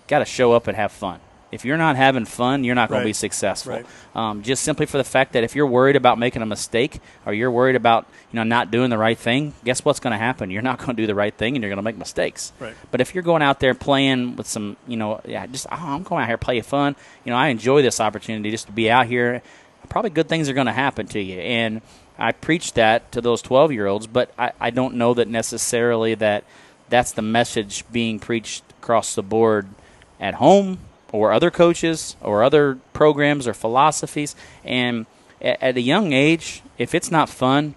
Got to show up and have fun. If you're not having fun, you're not going to be successful. Right. Just simply for the fact that if you're worried about making a mistake or you're worried about not doing the right thing, guess what's going to happen? You're not going to do the right thing, and you're going to make mistakes. Right. But if you're going out there playing with some, I'm going out here play fun. I enjoy this opportunity just to be out here. Probably good things are going to happen to you. And I preach that to those 12-year-olds, but I don't know that necessarily that's the message being preached across the board at home or other coaches or other programs or philosophies. And at a young age, if it's not fun,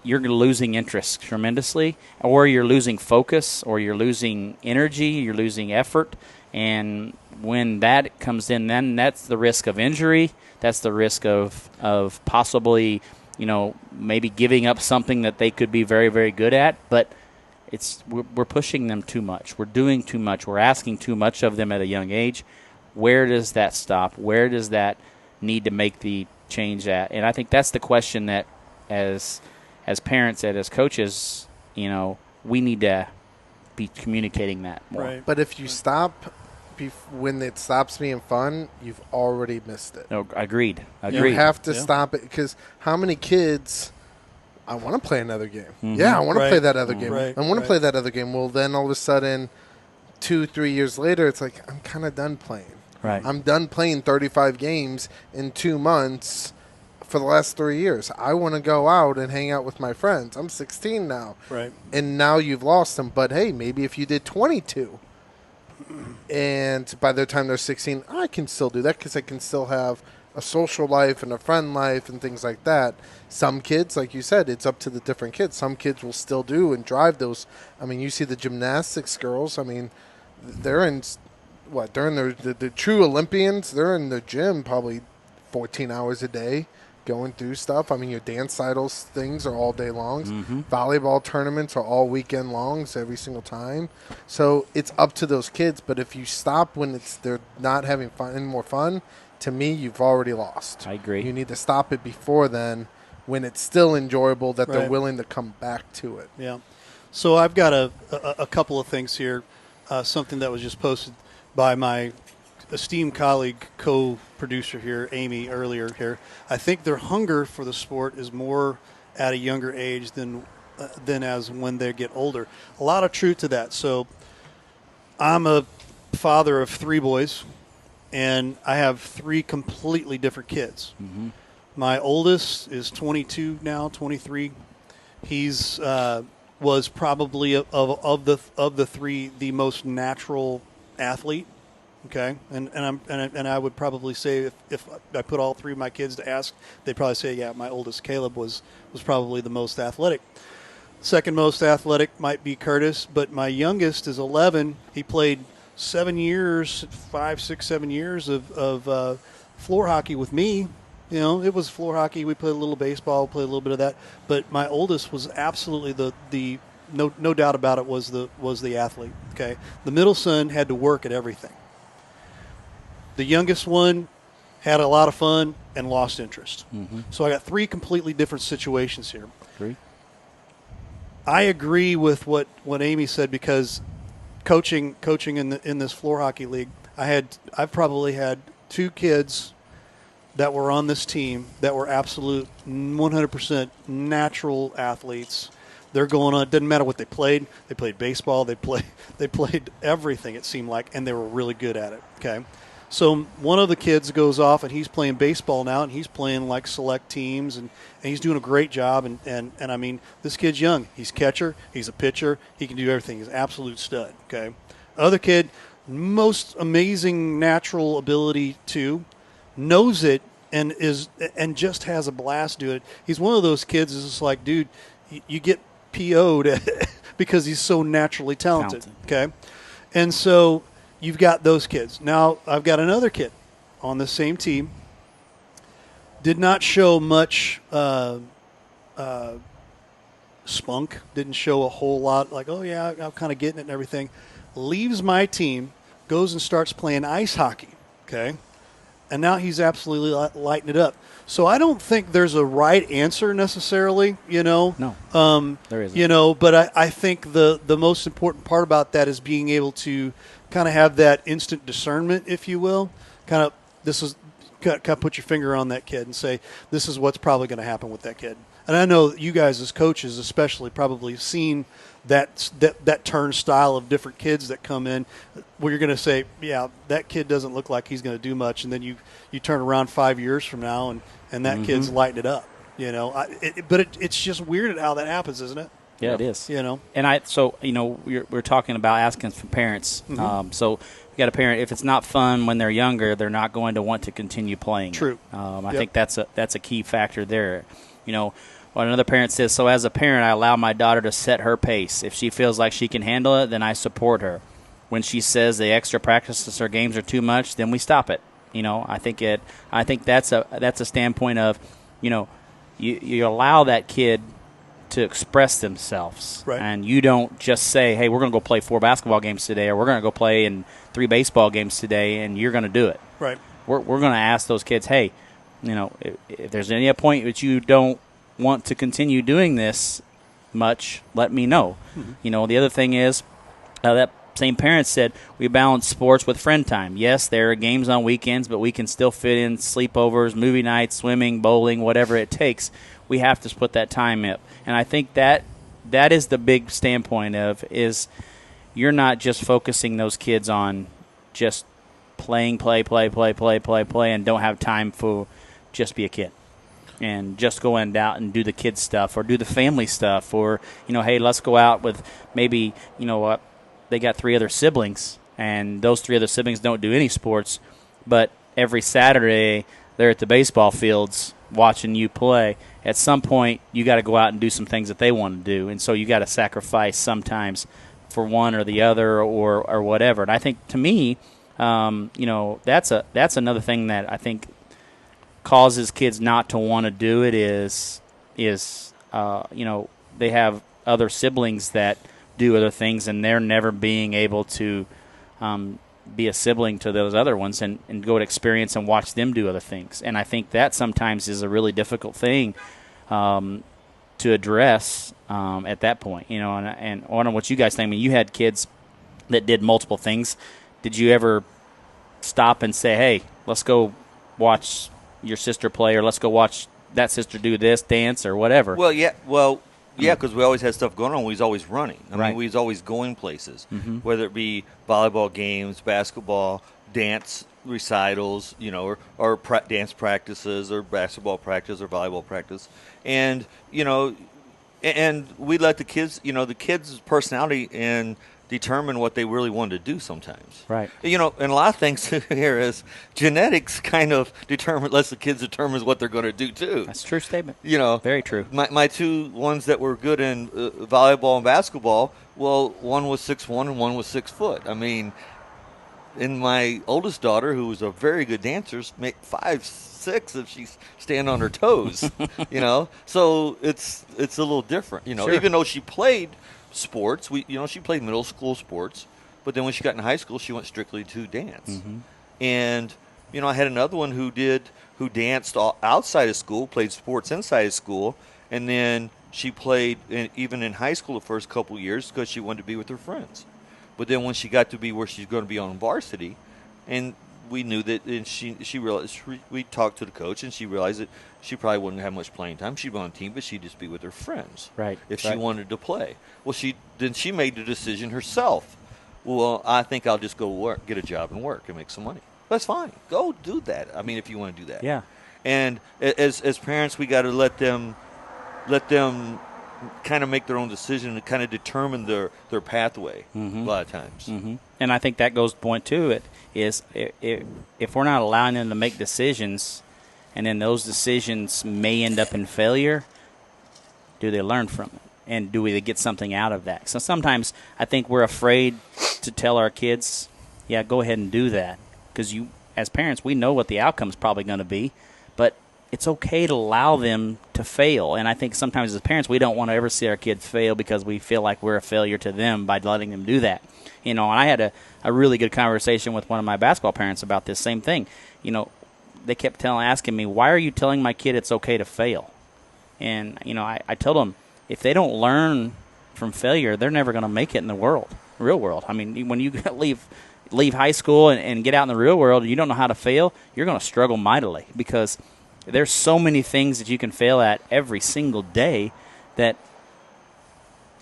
you're losing interest tremendously, or you're losing focus, or you're losing energy, you're losing effort. And when that comes in, then that's the risk of injury. That's the risk of possibly, maybe giving up something that they could be very, very good at. But we're pushing them too much. We're doing too much. We're asking too much of them at a young age. Where does that stop? Where does that need to make the change at? And I think that's the question that as parents and as coaches, we need to be communicating that more. Right. But if you stop when it stops being fun, you've already missed it. No, agreed. You have to stop it, because how many kids, I want to play another game. Mm-hmm. Yeah, I want to play that other game. I want to play that other game. Well, then all of a sudden, 2-3 years later, it's like, I'm kind of done playing. Right. I'm done playing 35 games in 2 months for the last 3 years. I want to go out and hang out with my friends. I'm 16 now. Right. And now you've lost them. But, hey, maybe if you did 22, and by the time they're 16, I can still do that, because I can still have a social life and a friend life and things like that. Some kids, like you said, it's up to the different kids. Some kids will still do and drive those. I mean, you see the gymnastics girls. I mean, they're in the true Olympians. They're in the gym probably 14 hours a day going through stuff. I mean, your dance idols things are all day long. Mm-hmm. Volleyball tournaments are all weekend longs every single time. So it's up to those kids. But if you stop when they're not having any more fun, to me, you've already lost. I agree. You need to stop it before then, when it's still enjoyable, that they're willing to come back to it. Yeah. So I've got a couple of things here. Something that was just posted by my esteemed colleague, co-producer here, Amy, earlier here. I think their hunger for the sport is more at a younger age than as when they get older. A lot of truth to that. So I'm a father of 3 boys, and I have 3 completely different kids. Mm-hmm. My oldest is 22 now, 23. He's was probably of the 3 the most natural athlete. Okay, and I would probably say if I put all 3 of my kids to ask, they'd probably say, yeah, my oldest Caleb was probably the most athletic. Second most athletic might be Curtis, but my youngest is 11. He played 7 years, 5, 6, 7 years of floor hockey with me. It was floor hockey. We played a little baseball, played a little bit of that. But my oldest was absolutely the no doubt about it was the athlete. Okay, the middle son had to work at everything. The youngest one had a lot of fun and lost interest. Mm-hmm. So I got 3 completely different situations here. I agree with what Amy said, because coaching in this floor hockey league, I've probably had 2 kids that were on this team that were absolute 100% natural athletes. They're going on. It didn't matter what they played. They played baseball. They played everything, it seemed like, and they were really good at it. Okay. So one of the kids goes off, and he's playing baseball now, and he's playing like select teams, and he's doing a great job. And I mean, this kid's young. He's catcher. He's a pitcher. He can do everything. He's an absolute stud. Okay. Other kid, most amazing natural ability too, knows it and just has a blast doing it. He's one of those kids that's just like, dude, you get PO'd because he's so naturally talented. Okay. And so you've got those kids. Now I've got another kid on the same team. Did not show much spunk. Didn't show a whole lot. Like, oh yeah, I'm kind of getting it and everything. Leaves my team, goes and starts playing ice hockey. Okay, and now he's absolutely lighting it up. So I don't think there's a right answer necessarily. No, there isn't. But I think the most important part about that is being able to kind of have that instant discernment, if you will. Kind of put your finger on that kid and say, this is what's probably going to happen with that kid. And I know you guys as coaches especially probably seen that turnstile of different kids that come in where you're going to say, yeah, that kid doesn't look like he's going to do much. And then you turn around 5 years from now and that kid's lighting it up. You know, it's just weird how that happens, isn't it? Yeah, it is. You know, and we're talking about asking from parents. Mm-hmm. So you got a parent. If it's not fun when they're younger, they're not going to want to continue playing. True. I think that's a key factor there. You know, what another parent says. So as a parent, I allow my daughter to set her pace. If she feels like she can handle it, then I support her. When she says the extra practices or games are too much, then we stop it. You know, I think that's a standpoint of, you know, you allow that kid to express themselves. Right. And you don't just say, hey, we're going to go play 4 basketball games today, or we're going to go play in 3 baseball games today, and you're going to do it. Right. We're going to ask those kids, hey, you know, if there's any point that you don't want to continue doing this much, let me know. Mm-hmm. You know, the other thing is that same parent said we balance sports with friend time. Yes, there are games on weekends, but we can still fit in sleepovers, movie nights, swimming, bowling, whatever it takes. We have to split that time up. And I think that is the big standpoint of is you're not just focusing those kids on just playing, play, and don't have time for just be a kid. And just go out and do the kids stuff or do the family stuff or, you know, hey, let's go out with maybe, you know what, they got 3 other siblings and those 3 other siblings don't do any sports, but every Saturday they're at the baseball fields watching you play. At some point, you got to go out and do some things that they want to do, and so you got to sacrifice sometimes for one or the other or whatever. And I think to me, you know, that's another thing that I think causes kids not to want to do it is you know, they have other siblings that do other things, and they're never being able to be a sibling to those other ones and go to experience and watch them do other things. And I think that sometimes is a really difficult thing to address at that point. You know, and I don't know what you guys think. I mean, you had kids that did multiple things. Did you ever stop and say, hey, let's go watch your sister play, or let's go watch that sister do this, dance, or whatever? Well, yeah, because we always had stuff going on. We was always running. I mean, we was always going places, whether it be volleyball games, basketball, dance recitals, you know, or dance practices, or basketball practice, or volleyball practice. And, you know, and we let the kids, you know, the kids' personality and determine what they really wanted to do sometimes. Right. You know, and a lot of things here is genetics kind of lets the kids determine what they're going to do too. That's a true statement. You know. Very true. My 2 ones that were good in volleyball and basketball, well, one was 6'1" and one was 6 foot. I mean, and my oldest daughter, who was a very good dancer, make 5'6" if she's standing on her toes. You know. So it's a little different, you know. Sure. Even though she played sports, she played middle school sports, but then when she got in high school, she went strictly to dance. And you know, I had another one who danced outside of school, played sports inside of school, and then she played even in high school the first couple of years because she wanted to be with her friends. But then when she got to be where she's going to be on varsity, and we knew that, and she realized, we talked to the coach, and she realized that she probably wouldn't have much playing time. She'd be on a team, but she'd just be with her friends. Right. If she wanted to play. Well, she made the decision herself. Well, I think I'll just go get a job and work and make some money. That's fine. Go do that. I mean, if you want to do that. Yeah. And as parents, we got to let them kind of make their own decision and kind of determine their pathway a lot of times. And I think that goes to point to it is if we're not allowing them to make decisions, and then those decisions may end up in failure, do they learn from it? And do we get something out of that? So sometimes I think we're afraid to tell our kids, yeah, go ahead and do that. Because as parents, we know what the outcome's probably going to be, but it's okay to allow them to fail. And I think sometimes as parents, we don't want to ever see our kids fail because we feel like we're a failure to them by letting them do that. You know, and I had a really good conversation with one of my basketball parents about this same thing. You know, they kept asking me, why are you telling my kid it's okay to fail? And, you know, I told them, if they don't learn from failure, they're never going to make it in the real world. I mean, when you leave high school and get out in the real world and you don't know how to fail, you're going to struggle mightily because there's so many things that you can fail at every single day that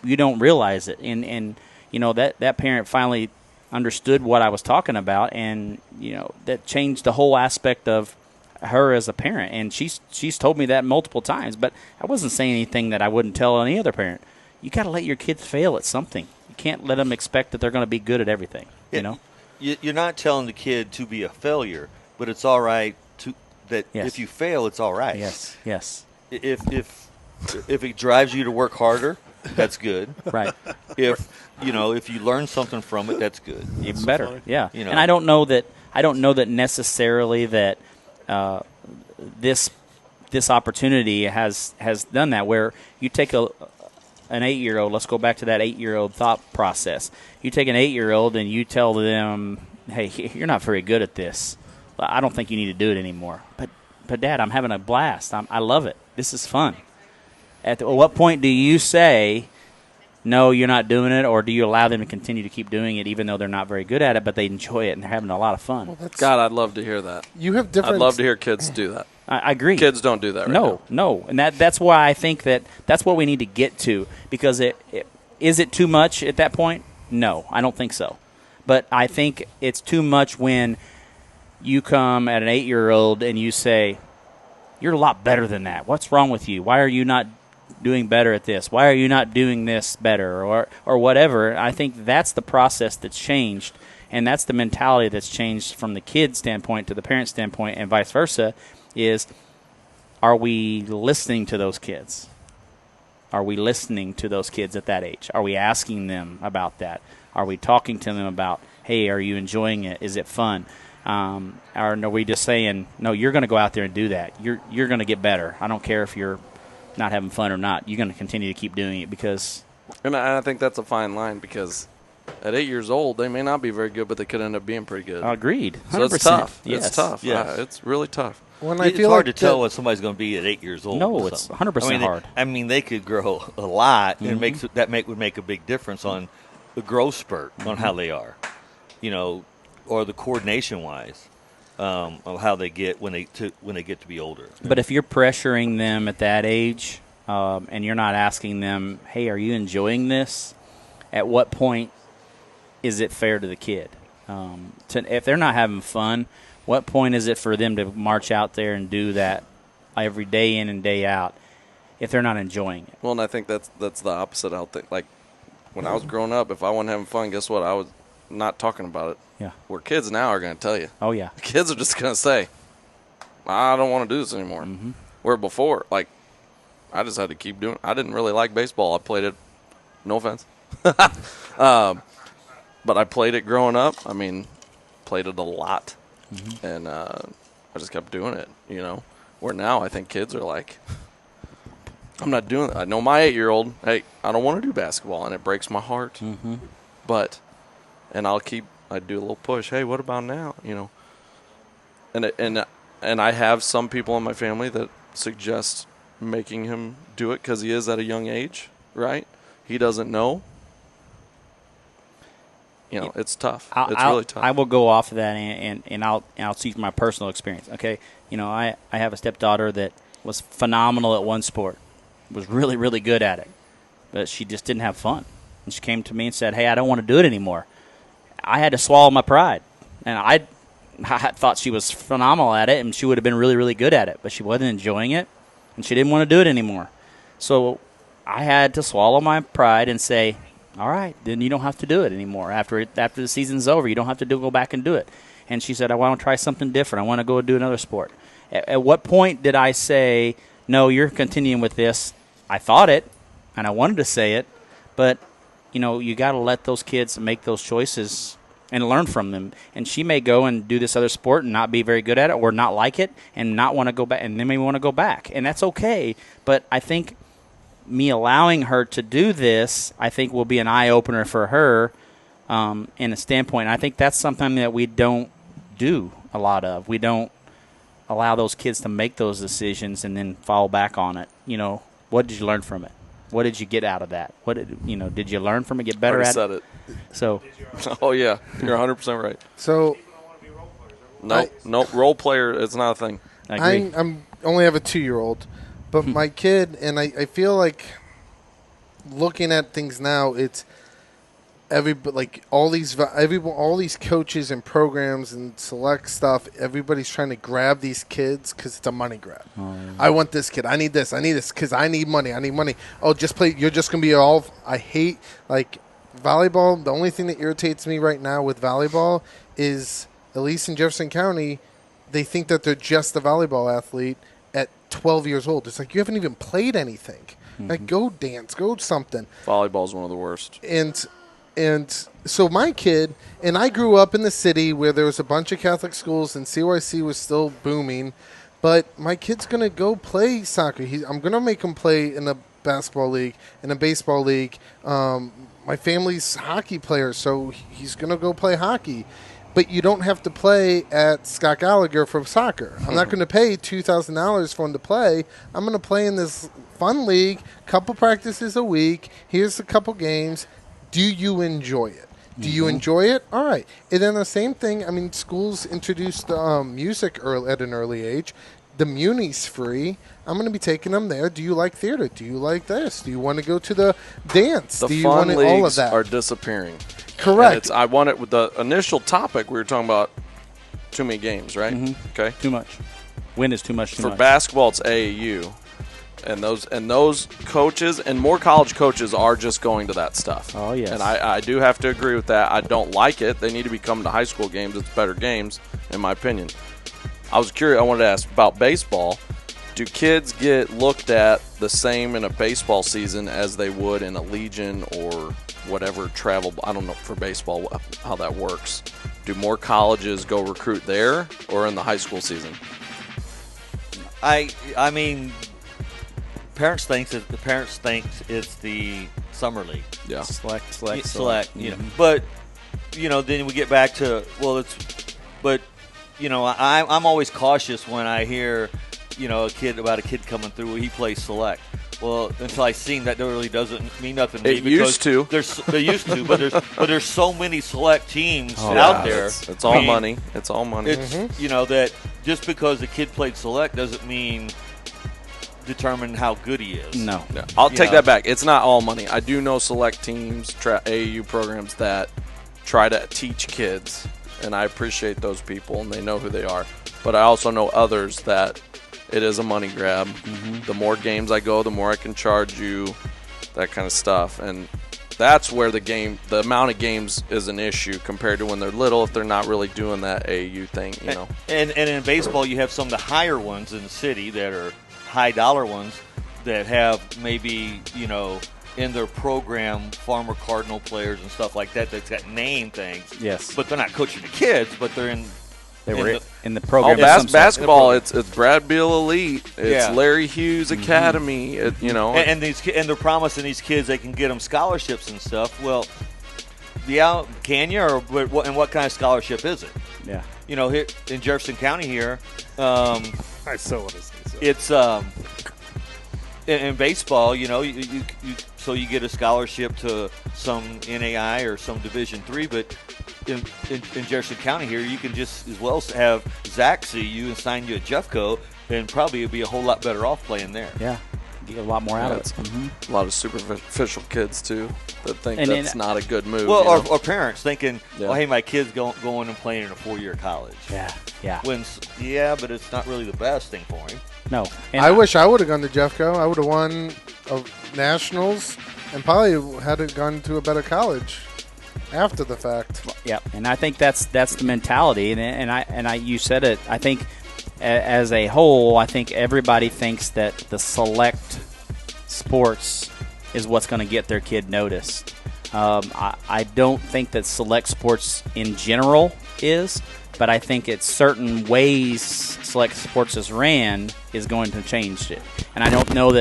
you don't realize it. And you know, that parent finally understood what I was talking about, and, you know, that changed the whole aspect of her as a parent, and she's told me that multiple times. But I wasn't saying anything that I wouldn't tell any other parent. You got to let your kids fail at something. You can't let them expect that they're going to be good at everything. You know, you're not telling the kid to be a failure, but it's all right that if you fail, it's all right. Yes, yes. If it drives you to work harder, that's good. Right. If you learn something from it, that's good. Even better. Yeah. You know. And I don't know that necessarily that this opportunity has done that, where you take an 8-year-old. Let's go back to that 8-year-old thought process. You take an 8-year-old and you tell them, "Hey, you're not very good at this. I don't think you need to do it anymore." But Dad, I'm having a blast. I love it. This is fun. At what point do you say, no, you're not doing it, or do you allow them to continue to keep doing it even though they're not very good at it, but they enjoy it and they're having a lot of fun? Well, God, I'd love to hear that. You have different. I'd love to hear kids do that. I agree. Kids don't do that right now. No. And that's why I think that's what we need to get to, because is it too much at that point? No, I don't think so. But I think it's too much when you come at an 8-year-old and you say, "You're a lot better than that. What's wrong with you? Why are you not doing better at this? Why are you not doing this better?" or whatever. I think that's the process that's changed, and that's the mentality that's changed from the kid standpoint to the parent standpoint, and vice versa, is, are we listening to those kids? Are we listening to those kids at that age? Are we asking them about that? Are we talking to them about, hey, are you enjoying it? Is it fun? Or are we just saying, no, you're going to go out there and do that. You're going to get better. I don't care if you're not having fun or not. You're going to continue to keep doing it because. And I think that's a fine line, because at 8 years old, they may not be very good, but they could end up being pretty good. Agreed. 100%. So it's tough. Yes. It's tough. Yes. It's really tough. It's hard to tell what somebody's going to be at 8 years old. No, it's 100% hard. They could grow a lot, and would make a big difference on the growth spurt, on how they are, or the coordination wise. Of how they get when they get to be older. But if you're pressuring them at that age, and you're not asking them, "Hey, are you enjoying this?" At what point is it fair to the kid? If they're not having fun, what point is it for them to march out there and do that every day in and day out if they're not enjoying it? Well, and I think that's the opposite. I think, like, when I was growing up, if I wasn't having fun, guess what? I was not talking about it. Yeah. Where kids now are going to tell you. Oh, yeah. Kids are just going to say, "I don't want to do this anymore." Mm-hmm. Where before, like, I just had to keep doing it. I didn't really like baseball. I played it, no offense. But I played it growing up. Played it a lot. Mm-hmm. And I just kept doing it, Where now I think kids are like, I'm not doing it. I know my 8-year-old, hey, I don't want to do basketball, and it breaks my heart. Mm-hmm. And I do a little push. Hey, what about now? And I have some people in my family that suggest making him do it because he is at a young age, right? He doesn't know. It's tough. It's really tough. I will go off of that, and I'll see from my personal experience. Okay, I have a stepdaughter that was phenomenal at one sport, was really, really good at it, but she just didn't have fun. And she came to me and said, "Hey, I don't want to do it anymore." I had to swallow my pride, and I thought she was phenomenal at it, and she would have been really, really good at it, but she wasn't enjoying it, and she didn't want to do it anymore. So I had to swallow my pride and say, "All right, then you don't have to do it anymore. After the season's over, you don't have to go back and do it." And she said, "I want to try something different. I want to go do another sport." At what point did I say, "No, you're continuing with this"? I thought it, and I wanted to say it, but you got to let those kids make those choices and learn from them. And she may go and do this other sport and not be very good at it, or not like it and not want to go back, and they may want to go back, and that's okay. But I think me allowing her to do this, I think, will be an eye-opener for her in a standpoint. And I think that's something that we don't do a lot of. We don't allow those kids to make those decisions and then fall back on it. What did you learn from it? What did you get out of that? Did you learn from it, get better at it? Said it. So, oh yeah, you're 100% right. So, no, role player, it's not a thing. I agree. I'm only have a 2-year-old, but my kid, and I feel like looking at things now, it's all these coaches and programs and select stuff, everybody's trying to grab these kids because it's a money grab. I want this kid. I need this because I need money. Oh, just play. You're just going to be all. I hate volleyball. The only thing that irritates me right now with volleyball is, at least in Jefferson County, they think that they're just a volleyball athlete at 12 years old. It's like, you haven't even played anything. Like, go dance, go something. Volleyball is one of the worst. And so my kid, and I grew up in the city where there was a bunch of Catholic schools and CYC was still booming, but my kid's going to go play soccer. I'm going to make him play in a basketball league, in a baseball league. My family's hockey players, so he's going to go play hockey. But you don't have to play at Scott Gallagher for soccer. I'm not going to pay $2,000 for him to play. I'm going to play in this fun league, couple practices a week. Here's a couple games. Do you enjoy it? Do you enjoy it? All right. And then the same thing, I mean, schools introduced music at an early age. The Muni's free. I'm going to be taking them there. Do you like theater? Do you like this? Do you want to go to the dance? The Do you fun want leagues all of that? are disappearing. Correct. I want it with the initial topic. We were talking about too many games, right? Okay. Too much. Win is too much. For basketball, it's AAU, and those coaches and more college coaches are just going to that stuff. Oh yes. And I do have to agree with that. I don't like it. They need to be coming to high school games. It's better games, in my opinion. I was curious. I wanted to ask about baseball. Do kids get looked at the same in a baseball season as they would in a Legion or whatever travel? I don't know for baseball how that works. Do more colleges go recruit there or in the high school season? I mean, parents think it's the summer league. Yeah, select. You know, but then we get back to I'm always cautious when I hear a kid coming through. He plays select. Well, until I seen that really doesn't mean nothing to me. It used to. They used to, but there's so many select teams out there. It's all money. It's all money. It's that just because the kid played select doesn't mean determine how good he is. No. I'll take that back. It's not all money. I do know select teams, AAU programs that try to teach kids, and I appreciate those people, and they know who they are. But I also know others that it is a money grab. The more games I go, the more I can charge you, that kind of stuff. And that's where the amount of games is an issue compared to when they're little, if they're not really doing that AAU thing, And in baseball, you have some of the higher ones in the city that are high-dollar ones that have maybe, in their program, Farmer Cardinal players and stuff like that that's got name things. Yes. But they're not coaching the kids, but they're in the program. Basketball, it's Brad Beal Elite. It's Larry Hughes Academy. And they're promising these kids they can get them scholarships and stuff. Well, can you? Or what kind of scholarship is it? Yeah. Here in Jefferson County here, I so want to say so. It's in baseball, you get a scholarship to some NAI or some Division III, but in Jefferson County here, you can just as well have Zach see you and sign you at Jeffco, and probably you'll be a whole lot better off playing there. Yeah, get a lot more out of it. A lot of superficial kids too that think that's not a good move. Well, or parents thinking, hey, my kid's going and playing in a 4-year college. Yeah. But it's not really the best thing for him. No. I wish I would have gone to Jeffco. I would have won nationals and probably had it gone to a better college after the fact. Yeah, and I think that's the mentality, and I you said it. I think as a whole, I think everybody thinks that the select sports is what's going to get their kid noticed. I don't think that select sports in general is, but I think it's certain ways select sports is ran is going to change it. And I don't know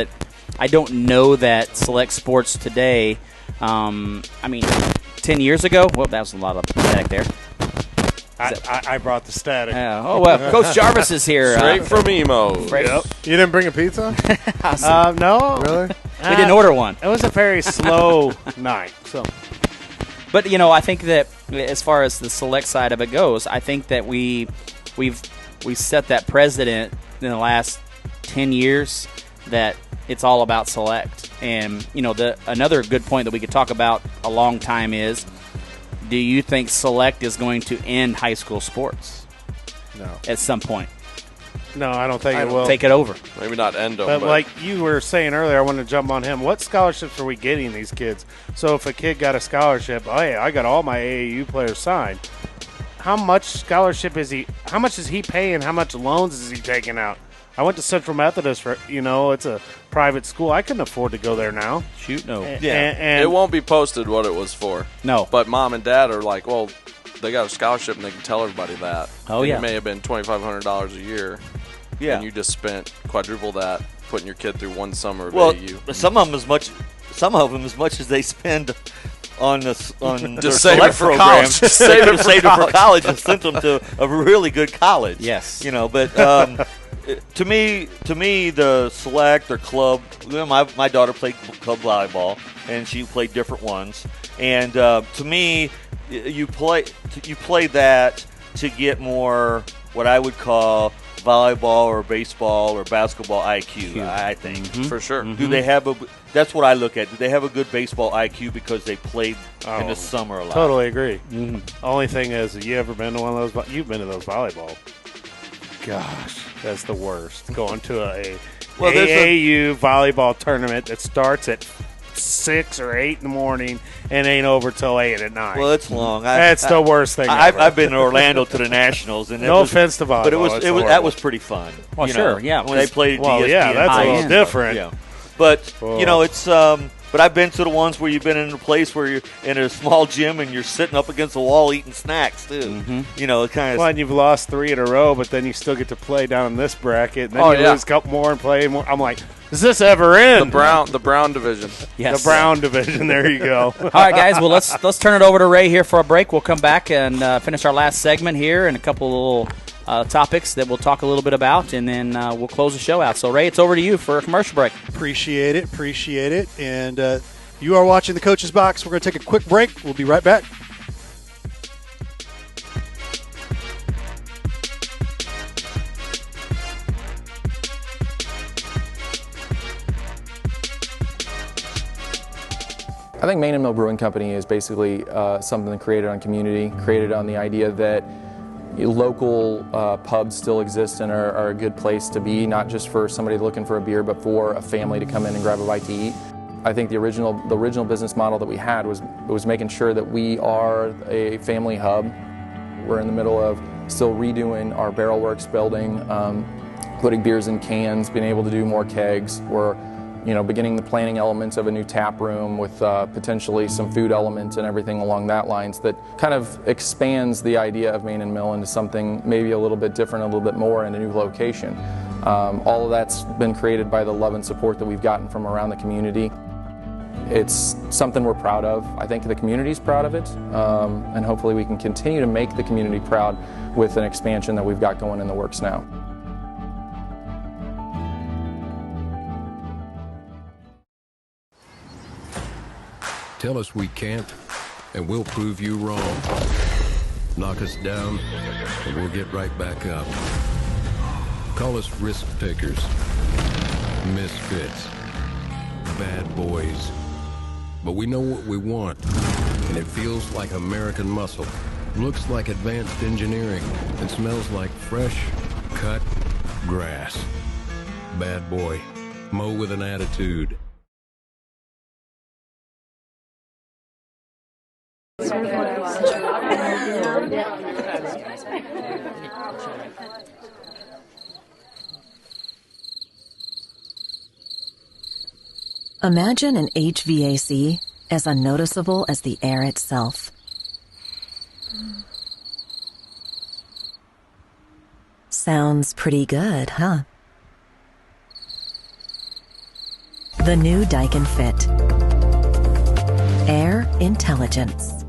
that select sports today. 10 years ago. Well, that was a lot of static there. I brought the static. Oh, well, Coach Jarvis is here. Straight from Emo. Yep. You didn't bring a pizza? No. Really? We didn't order one. It was a very slow night. So, but I think that as far as the select side of it goes, I think that we've set that precedent in the last 10 years that it's all about select. And another good point that we could talk about a long time is do you think Select is going to end high school sports? No. At some point? No, I don't think it will. Take it over. Maybe not end them. But like you were saying earlier, I want to jump on him. What scholarships are we getting these kids? So if a kid got a scholarship, hey, I got all my AAU players signed. How much scholarship is he? How much is he paying? How much loans is he taking out? I went to Central Methodist for, it's a private school. I couldn't afford to go there now. Shoot, no. And it won't be posted what it was for. No. But mom and dad are like, well, they got a scholarship and they can tell everybody that. Oh, and yeah. It may have been $2,500 a year. Yeah. And you just spent quadruple that putting your kid through one summer of Well, AAU. some of them as much as they spend on their Just save Select it for program. college. Just save it for college and sent them to a really good college. Yes. But to me, the Select or club. My daughter played club volleyball, and she played different ones. And to me, you play that to get more what I would call volleyball or baseball or basketball IQ. I think for sure. Do they have a? That's what I look at. Do they have a good baseball IQ because they played in the summer a lot? Totally agree. Only thing is, have you ever been to one of those? You've been to those volleyball. Gosh, that's the worst. Going to a AAU volleyball tournament that starts at 6 or 8 in the morning and ain't over till 8 at night. Well, it's long. That's the worst thing. I've been to Orlando to the Nationals, and no offense to volleyball, but that was pretty fun. Well, sure, yeah. When they played well, ESPN. yeah, that's a little different. Yeah. But it's. But I've been to the ones where you've been in a place where you're in a small gym and you're sitting up against the wall eating snacks too. Kind of. Well, and you've lost 3 in a row, but then you still get to play down in this bracket, and then you lose a couple more and play more. I'm like, does this ever end? The Brown division. Yes. The Brown division. There you go. All right, guys. Well, let's turn it over to Ray here for a break. We'll come back and finish our last segment here and a couple of little topics that we'll talk a little bit about, and then we'll close the show out. So, Ray, it's over to you for a commercial break. Appreciate it. And you are watching the Coach's Box. We're going to take a quick break. We'll be right back. I think Main and Mill Brewing Company is basically something created on community, created on the idea that local pubs still exist and are a good place to be, not just for somebody looking for a beer, but for a family to come in and grab a bite to eat. I think the original business model that we had was making sure that we are a family hub. We're in the middle of still redoing our Barrel Works building, putting beers in cans, being able to do more kegs. We're beginning the planning elements of a new tap room with potentially some food elements and everything along that lines that kind of expands the idea of Main and Mill into something maybe a little bit different, a little bit more in a new location. All of that's been created by the love and support that we've gotten from around the community. It's something we're proud of. I think the community's proud of it, and hopefully we can continue to make the community proud with an expansion that we've got going in the works now. Tell us we can't, and we'll prove you wrong. Knock us down, and we'll get right back up. Call us risk takers, misfits, bad boys. But we know what we want, and it feels like American muscle, looks like advanced engineering, and smells like fresh, cut grass. Bad boy, mow with an attitude. Imagine an HVAC as unnoticeable as the air itself. Sounds pretty good, huh? The new Daikin Fit. Air intelligence.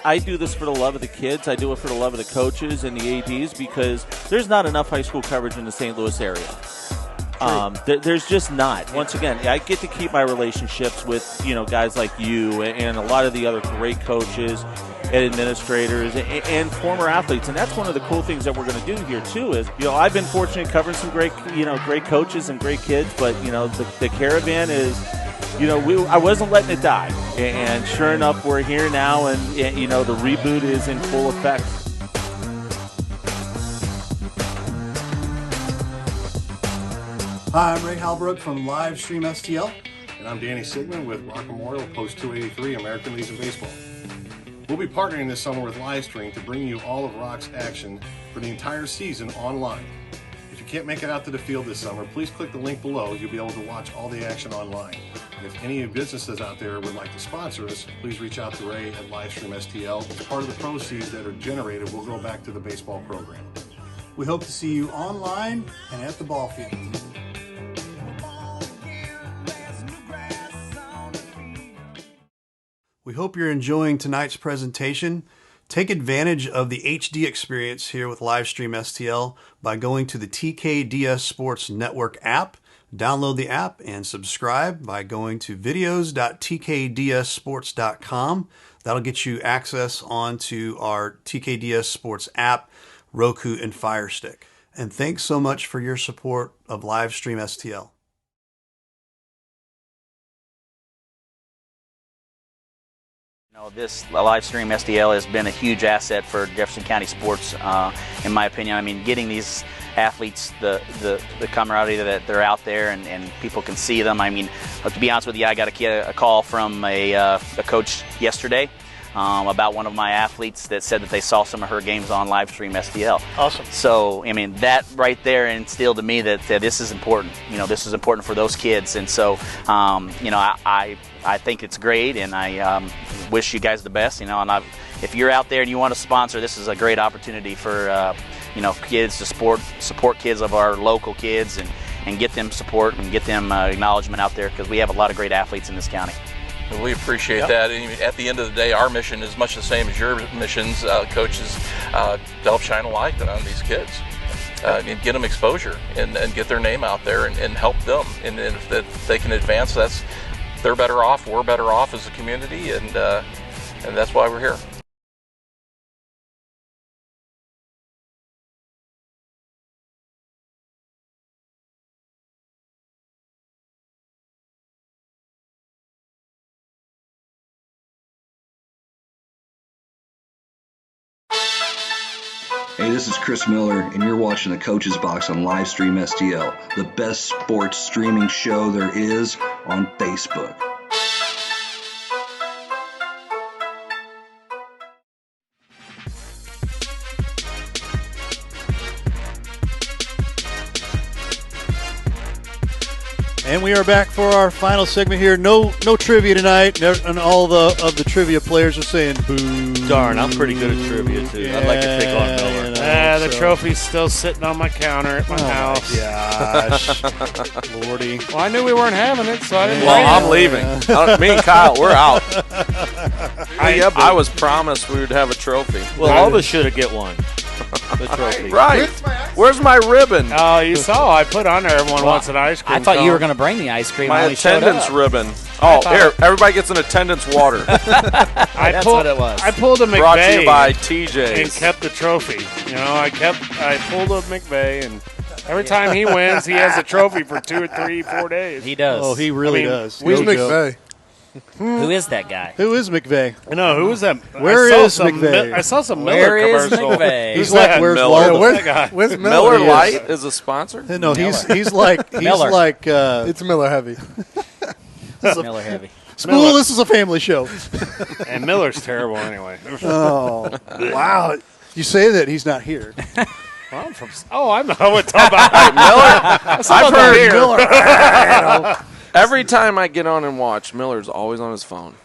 I do this for the love of the kids. I do it for the love of the coaches and the ADs because there's not enough high school coverage in the St. Louis area. There's just not. Once again, I get to keep my relationships with guys like you and a lot of the other great coaches and administrators and former athletes, and that's one of the cool things that we're going to do here too. Is I've been fortunate covering some great great coaches and great kids, but the Caravan is. I wasn't letting it die, and sure enough, we're here now, and the reboot is in full effect. Hi, I'm Ray Halbrook from Livestream STL. And I'm Danny Sigmund with Rock Memorial Post 283 American Legion Baseball. We'll be partnering this summer with Livestream to bring you all of Rock's action for the entire season online. If you can't make it out to the field this summer, please click the link below. You'll be able to watch all the action online. And if any businesses out there would like to sponsor us, please reach out to Ray at Livestream STL. Part of the proceeds that are generated will go back to the baseball program. We hope to see you online and at the ball field. We hope you're enjoying tonight's presentation. Take advantage of the HD experience here with Livestream STL by going to the TKDS Sports Network app. Download the app and subscribe by going to videos.tkdssports.com. That'll get you access onto our TKDS Sports app, Roku, and Fire Stick. And thanks so much for your support of Livestream STL. This Livestream STL has been a huge asset for Jefferson County sports, in my opinion. I mean, getting these athletes the camaraderie that they're out there and people can see them. I mean, to be honest with you, I got a call from a coach yesterday about one of my athletes that said that they saw some of her games on Livestream STL. Awesome. So, I mean, that right there instilled to me that this is important. This is important for those kids. And so, I think it's great, and I wish you guys the best. And if you're out there and you want to sponsor, this is a great opportunity for kids to support kids of our local kids and get them support and get them acknowledgement out there, because we have a lot of great athletes in this county. We appreciate that. And at the end of the day, our mission is much the same as your missions, coaches, to help shine a light on these kids and get them exposure and get their name out there and help them. And if they can advance, they're better off, we're better off as a community, and that's why we're here. Hey, this is Chris Miller, and you're watching the Coach's Box on Livestream STL, the best sports streaming show there is on Facebook. And we are back for our final segment here. No trivia tonight, and all of the trivia players are saying boo. Darn, I'm pretty good at trivia too. I'd like to take on Miller. The trophy's still sitting on my counter at my house. Gosh, Lordy. Well, I knew we weren't having it, so I didn't. Well, I'm leaving. Me and Kyle, we're out. I was promised we would have a trophy. Well, all of us should have get one. The trophy. Right. Where's my ribbon? Oh, you saw. I put on there everyone wants an ice cream. I thought you were going to bring the ice cream. My when we showed attendance up. ribbon. Oh, here, everybody gets an attendance water. That's what it was. I pulled a McVay. Brought to you by TJ's. And kept the trophy. I pulled a McVay, and every time he wins, he has a trophy for 2 or 3, 4 days. He does. Oh, he really does. Who's McVay? Who is that guy? Who is McVay? I know, who is that? Where is McVay? I saw some Where Miller is commercial. McVay? He's like, where's Miller? Waldo? Where's Miller? Miller Lite is a sponsor? No, he's like It's Miller Heavy. Miller Heavy. School, this is a family show. And Miller's terrible anyway. Oh, wow. You say that he's not here. Well, I know what talking about. Miller? I've heard Miller. Every time I get on and watch, Miller's always on his phone.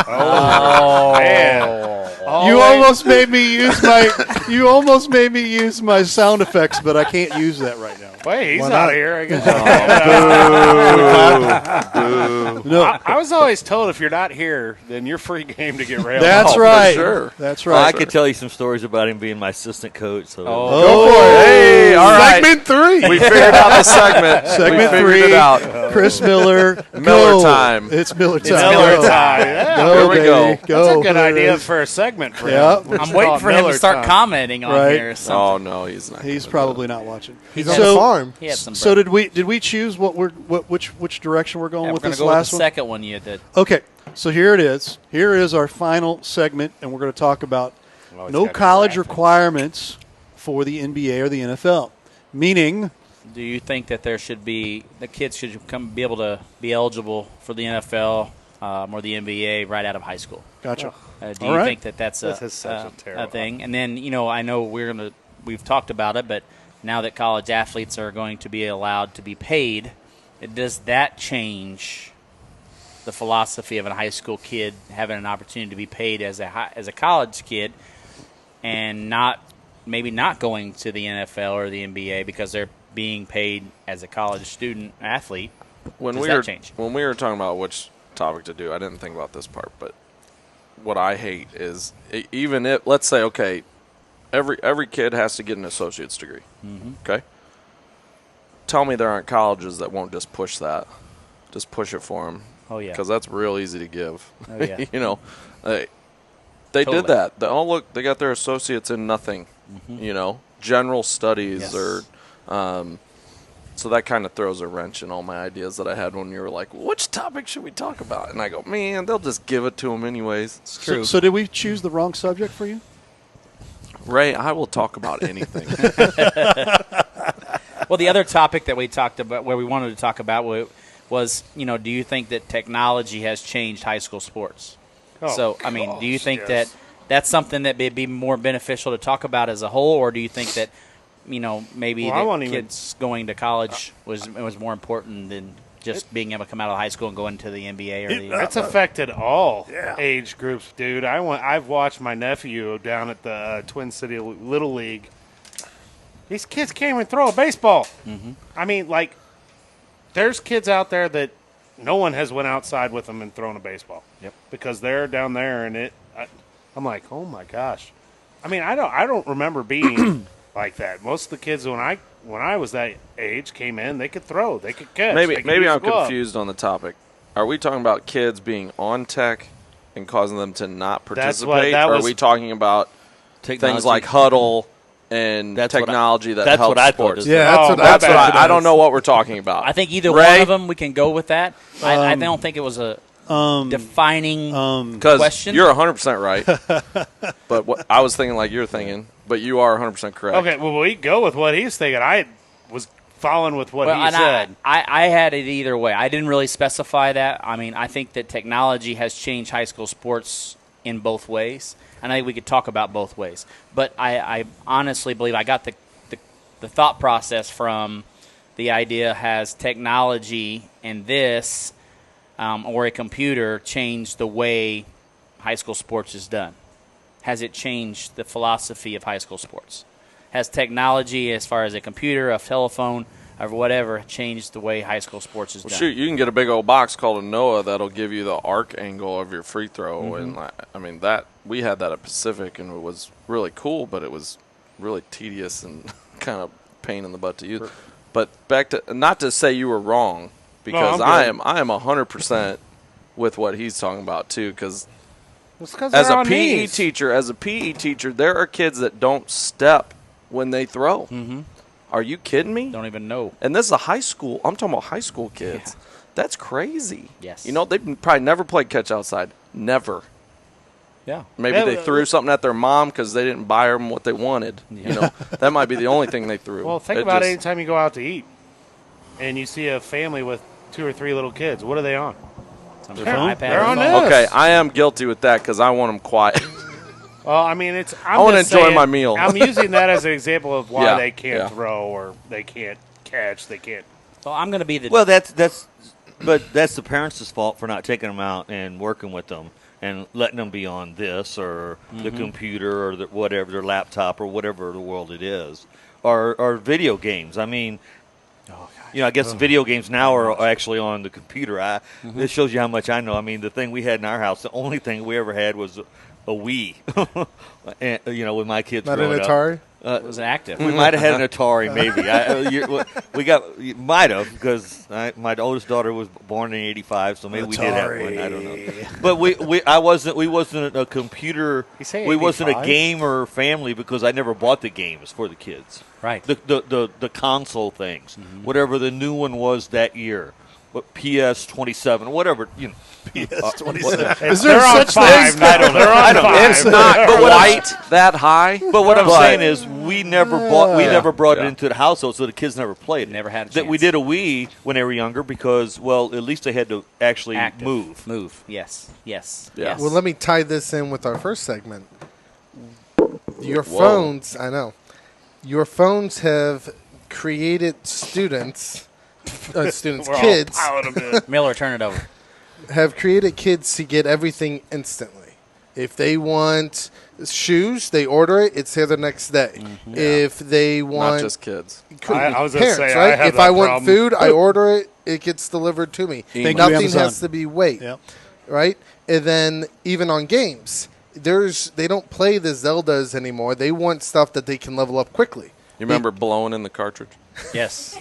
Oh, man. You almost made me use my sound effects, but I can't use that right now. Wait, he's Why not not? here. I guess. No. I was always told if you're not here, then you're free game to get railed. That's on. right. For sure. That's Well, right. I could tell you some stories about him being my assistant coach. So. Go for it. Hey, all right. Segment 3. We figured out the segment. Segment we figured 3. it out. Chris Miller. Miller go. time. It's Miller time. It's Miller time. Yeah. Go, Here we go. baby. That's a good There it idea is. for a segment for Yeah. him. I'm waiting for him Miller to start time. commenting on Right. here. Or something. Oh no, he's not. He's probably not watching. He's on the farm. He had some. So did we choose which direction we're going Yeah, with we're this gonna go with last the one? second one you did. Okay, so here it is. Here is our final segment, and we're going to talk about Oh, he's no got college graphics. requirements for the NBA or the NFL. Meaning, Do you think that there should be the kids should be able to be eligible for the NFL or the NBA right out of high school? gotcha. Do All you right. think that that's This is such a terrible thing? And then I know we've talked about it, but now that college athletes are going to be allowed to be paid, does that change the philosophy of a high school kid having an opportunity to be paid as a college kid, and maybe not going to the NFL or the NBA because they're being paid as a college student athlete? When Does we that were change? when we were talking about which topic to do, I didn't think about this part, but what I hate is even if, let's say, okay, every kid has to get an associate's degree. Mm-hmm. Okay, tell me there aren't colleges that won't just push it for them. Oh yeah, because that's real easy to give. Oh, yeah. They Totally. did that. Look, they got their associates in nothing. Mhm. General studies Yes. or. So that kind of throws a wrench in all my ideas that I had when you were like, which topic should we talk about? And I go, man, they'll just give it to them anyways. It's true. So did we choose the wrong subject for you? Ray, I will talk about anything. Well, the other topic that we talked about, where we wanted to talk about, was, do you think that technology has changed high school sports? Oh, do you think yes. that that's something that would be more beneficial to talk about as a whole, or do you think that, maybe Well, I won't the even- kids going to college was more important than just being able to come out of high school and go into the NBA or the That's affected all age groups, dude. I've watched my nephew down at the Twin City Little League. These kids can't even throw a baseball. Mm-hmm. I mean, there's kids out there that no one has went outside with them and thrown a baseball. Yep. Because they're down there, and I'm like, oh my gosh. I mean, I don't remember being like that. Most of the kids when I was that age came in, they could throw, they could catch. they could Maybe use I'm a glove. confused on the topic. Are we talking about kids being on tech and causing them to not That's what- participate? that Or are was- we talking about Technology. things like huddle and That's what I- technology that that's helps what I thought sports? it was. Yeah, that's what that's I what thought it I don't was. know what we're talking about. I think either Ray? one of them we can go with that. I don't think it was a defining Because question. you're 100% right. But what, I was thinking like you're thinking, but you are 100% correct. Okay, well, we go with what he's thinking. I was following with what he and said. I had it either way. I didn't really specify that. I mean, I think that technology has changed high school sports in both ways, and I think we could talk about both ways. But I honestly believe I got the thought process from the idea, has technology and this or a computer changed the way high school sports is done? Has it changed the philosophy of high school sports? Has technology, as far as a computer, a telephone, or whatever, changed the way high school sports is Well, done? shoot, you can get a big old box called a NOAA that'll give you the arc angle of your free throw, and I mean that we had that at Pacific, and it was really cool, but it was really tedious and kind of pain in the butt to use. But back to not to say you were wrong, because I'm I good. am 100% with what he's talking about too, because It's 'cause as they're a on PE knees. teacher, there are kids that don't step when they throw. Mm-hmm. Are you kidding me? Don't even know. And this is a high school. I'm talking about high school kids. That's crazy. Yes. They've probably never played catch outside. Never. Yeah. Maybe they threw something at their mom because they didn't buy them what they wanted. Yeah. That might be the only thing they threw. Well, think about it anytime you go out to eat and you see a family with 2 or 3 little kids. What are they on? Some They're, iPad they're or on phone. this. Okay, I am guilty with that because I want them quiet. Well, I mean, I wanna enjoy my meal. I'm using that as an example of why Yeah, they can't yeah. throw or they can't catch. They can't. So I'm going to be the Well, that's the parents' fault for not taking them out and working with them and letting them be on this or the computer or whatever, their laptop or whatever the world it is, or video games. I mean, I guess video games now are actually on the computer. This shows you how much I know. I mean, the thing we had in our house, the only thing we ever had was a Wii. And, with my kids Not an growing Atari? It was active. We might have had an Atari, maybe. Might have, because my oldest daughter was born in '85, so maybe we did have one. I don't know. But we wasn't a computer. We wasn't a gamer family because I never bought the games for the kids. Right. The console things, whatever the new one was that year. PS27, whatever, PS27. Is there such thing? I don't know. It's not quite that high. But what I'm saying is, we never brought it into the household, so the kids never played it. Never had a chance. That we did a Wii when they were younger because, well, at least they had to actually move. Yes. Well, let me tie this in with our first segment. Your phones, I know. Your phones have created kids. Miller, turn it over. Have created kids to get everything instantly. If they want shoes, they order it. It's here the next day. If they want, not just kids. I was parents, gonna say, right? I have if that I want problem. food, I order it. It gets delivered to me. Nothing has to be wait. Yep. Right? And then even on games, they don't play the Zeldas anymore. They want stuff that they can level up quickly. You remember blowing in the cartridge? Yes.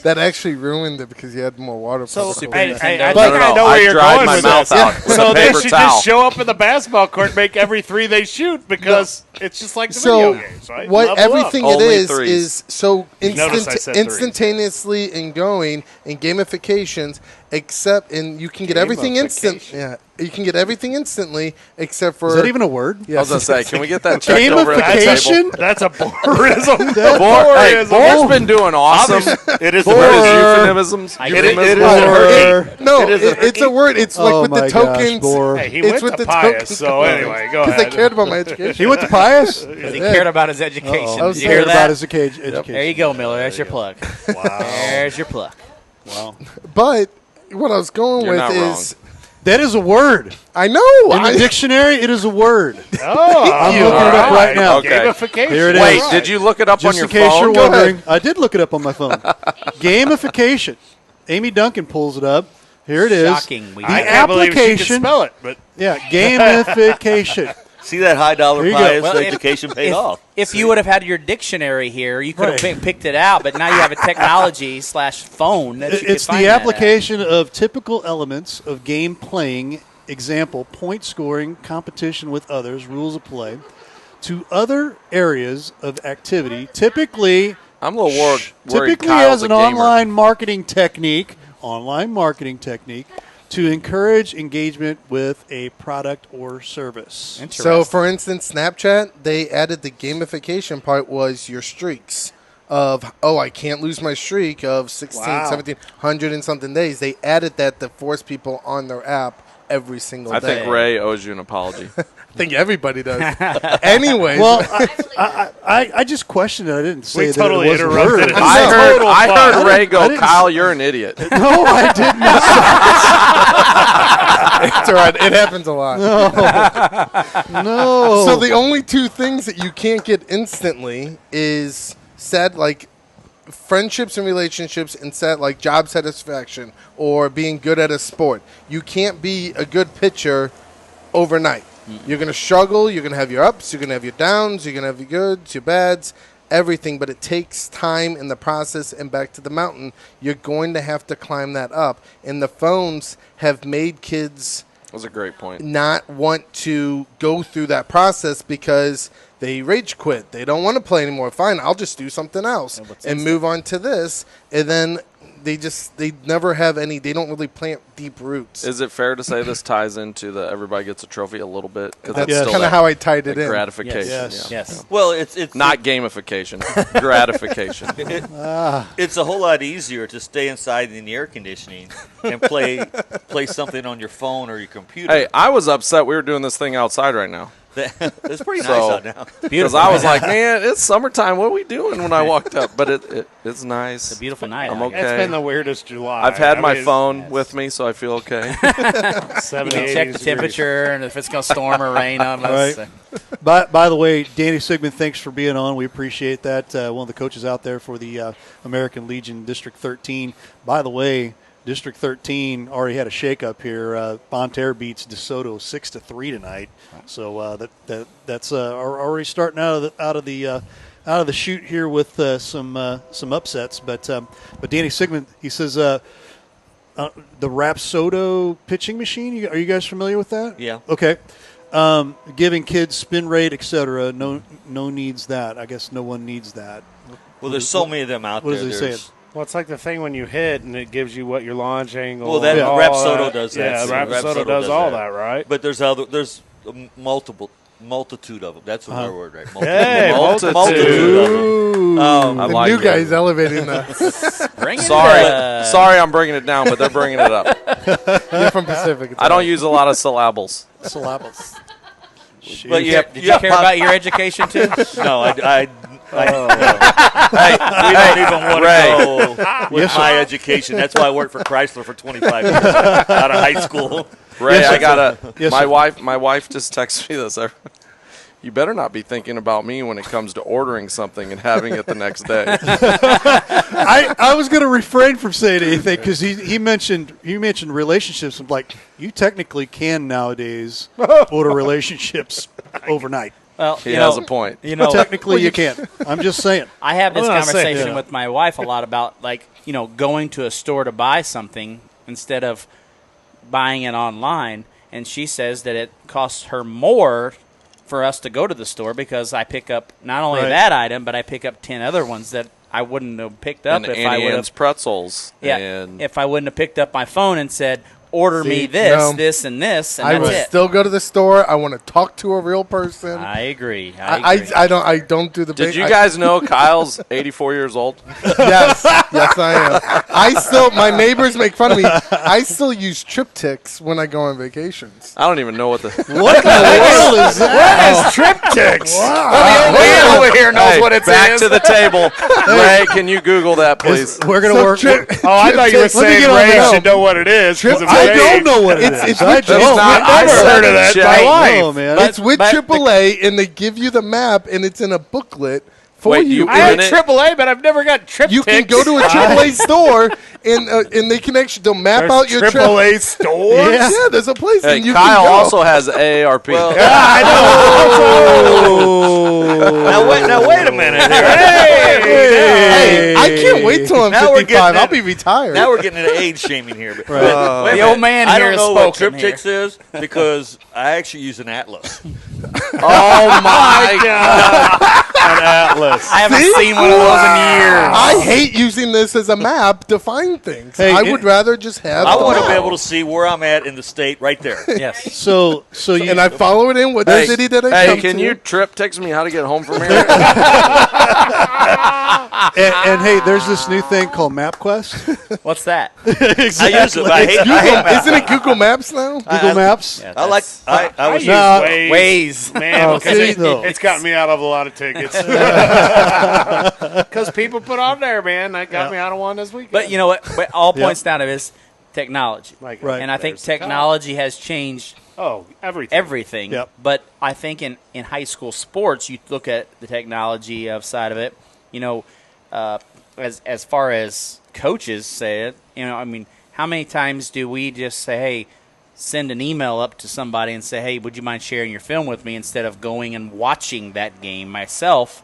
That actually ruined it because you had more water. So Super I Nintendo. think No, I know where you're dried going my with mouth this. out with So a they paper should towel. just show up in the basketball court, and make every three they shoot because it's just like the video games, right? What Level up. everything Only it threes. is so Notice I said threes. instantaneously and going in gamifications, and you can get everything instant. Yeah, you can get everything instantly except for. Is that even a word? I was going to say, can we get that checked over at the table? That's a Borism. Bor's been doing awesome. It is euphemisms. It's a word. It's like with the tokens. Hey, he it's went with to the Pius, tokens. so anyway, go ahead. Because I cared about my education. He went to Pius? Because he cared about his education. I was Did you hear cared that? about his education. There you go, Miller. There's your plug. Wow. There's your plug. Wow. But what I was going You're with not is that is a word. I know. In the dictionary, it is a word. Oh, I'm looking it up right now. Okay. Gamification. Here it is. Wait, did you look it up Just on your in case phone? you're wondering, I did look it up on my phone. Gamification. Amy Duncan pulls it up. Here it is. Shocking. The I can't believe she can application. spell it, but Yeah, gamification. See that high dollar There you go. Pius Well, education paid off. If you would have had your dictionary here, you could have picked it out. But now you have a technology/phone that you can It's find the that at. application of typical elements of game playing, example, point scoring, competition with others, rules of play, to other areas of activity, typically I'm a little worried. typically Kyle's as an a gamer. online marketing technique to encourage engagement with a product or service. So, for instance, Snapchat, they added the gamification part was your streaks of, I can't lose my streak of 16, 1700 and something days. They added that to force people on their app every single day. I think Ray owes you an apology. I think everybody does. Anyways. Well, I just questioned it. I didn't say that totally it wasn't a interrupted word. it. I heard Ray I go, didn't Kyle, you're an idiot. No, I didn't. It's all right. It happens a lot. No. So the only two things that you can't get instantly is friendships and relationships and job satisfaction or being good at a sport. You can't be a good pitcher overnight. You're going to struggle. You're going to have your ups. You're going to have your downs. You're going to have your goods, your bads, everything. But it takes time in the process. And back to the mountain, you're going to have to climb that up. And the phones have made kids That was a great point. not want to go through that process because they rage quit. They don't want to play anymore. Fine, I'll just do something else and move on to this. And then they never have any. They don't really plant deep roots. Is it fair to say this ties into the everybody gets a trophy a little bit? Because That's kind of how I tied it in. Gratification. Yes. Well, it's Not gamification. Gratification. It's a whole lot easier to stay inside in the air conditioning and play something on your phone or your computer. Hey, I was upset we were doing this thing outside right now. It's pretty nice So, out now. Because I was like, man, it's summertime. What are we doing when I walked up? But it's nice. It's a beautiful night. I'm out okay. here. It's been the weirdest July. I've had my mean, phone with me, so I feel okay. You can check the temperature and if it's going to storm or rain on us. Right. By the way, Danny Sigmund, thanks for being on. We appreciate that. One of the coaches out there for the American Legion District 13. By the way, District 13 already had a shakeup here. Bonne Terre beats DeSoto 6-3 tonight. So that's already starting out of the chute here with some upsets. But Danny Sigmund, he says the Rapsodo pitching machine. Are you guys familiar with that? Yeah. Okay. Giving kids spin rate, etc. No needs that. I guess no one needs that. Well, there's so many of them out what there. What is he saying? Well, it's like the thing when you hit and it gives you what your launch angle. Well, that Rapsodo does that. Yeah, Rapsodo does all that, right? But there's a multitude of them. That's another word, right? Hey, multitude of them. I the like new it. guy's elevating the. Sorry, I'm bringing it down, but they're bringing it up. You're from Pacific. I don't use a lot of syllables. Syllables. But Did you care about your education too? No, I we don't even want to go with my education. That's why I worked for Chrysler for 25 years out of high school. Ray, Yes, I gotta. Yes, my sir. wife just texted me this. You better not be thinking about me when it comes to ordering something and having it the next day. I was going to refrain from saying anything because he mentioned relationships. I'm like, you technically can nowadays order relationships overnight. Well, He has a point. Technically you can't. I'm just saying. I have this I'm not saying, conversation with my wife a lot about going to a store to buy something instead of buying it online, and she says that it costs her more for us to go to the store because I pick up not only that item, but I pick up 10 other ones that I wouldn't have picked up And if I would have pretzels. Yeah, and if I wouldn't have picked up my phone and said, order me this, and this, and I that's would it. still go to the store. I want to talk to a real person. I agree. I don't do the. Did you guys know Kyle's 84 years old? Yes, I am. My neighbors make fun of me. I still use triptychs when I go on vacations. I don't even know what the What in the world is that? What is triptychs? Wow. Well, the old man over here knows what it is. Back to the table. Ray, can you Google that, please? We're going to work. I thought you were saying Ray should know what it is. I don't know what it is. It's I with don't. I've never heard of that in my life. No, man. It's with AAA, and they give you the map, and it's in a booklet for Wait, you. I had AAA, but I've never got triptychs. You can go to a AAA store, and they can actually they'll map out your trip. AAA stores? Yeah, there's a place. Hey, and you Kyle can go. also has AARP. I know. Now wait a minute here. Hey, I can't wait till I'm Now we're 55. getting I'll be retired. Now we're getting into age shaming here. But, Right. wait a The minute. old man I here don't has know what spoken here. triptychs is because I actually use an atlas. Oh my God! An atlas. I haven't seen one of those in years. I hate using this as a map to find things. Hey, I would rather just have. I the want to be map. able to see where I'm at in the state right there. Yes. So you And I follow it in what Hey, city that I hey, come can to. you text me how to get home from here? and hey, there's this new thing called MapQuest. What's that? Exactly. I use it. I hate Isn't it Google Maps now? Google Maps. Yeah, I like. I I was use No. Waze, man, Oh, because see, though. it's gotten me out of a lot of tickets. Because people put on there, man. That got me out of one this weekend. But you know what? What all points down to is technology. Like, Right. And I think there's the technology has changed everything. Yep. But I think in high school sports, you look at the technology side of it. As far as coaches say it, I mean, how many times do we just say, hey, send an email up to somebody and say, hey, would you mind sharing your film with me, instead of going and watching that game myself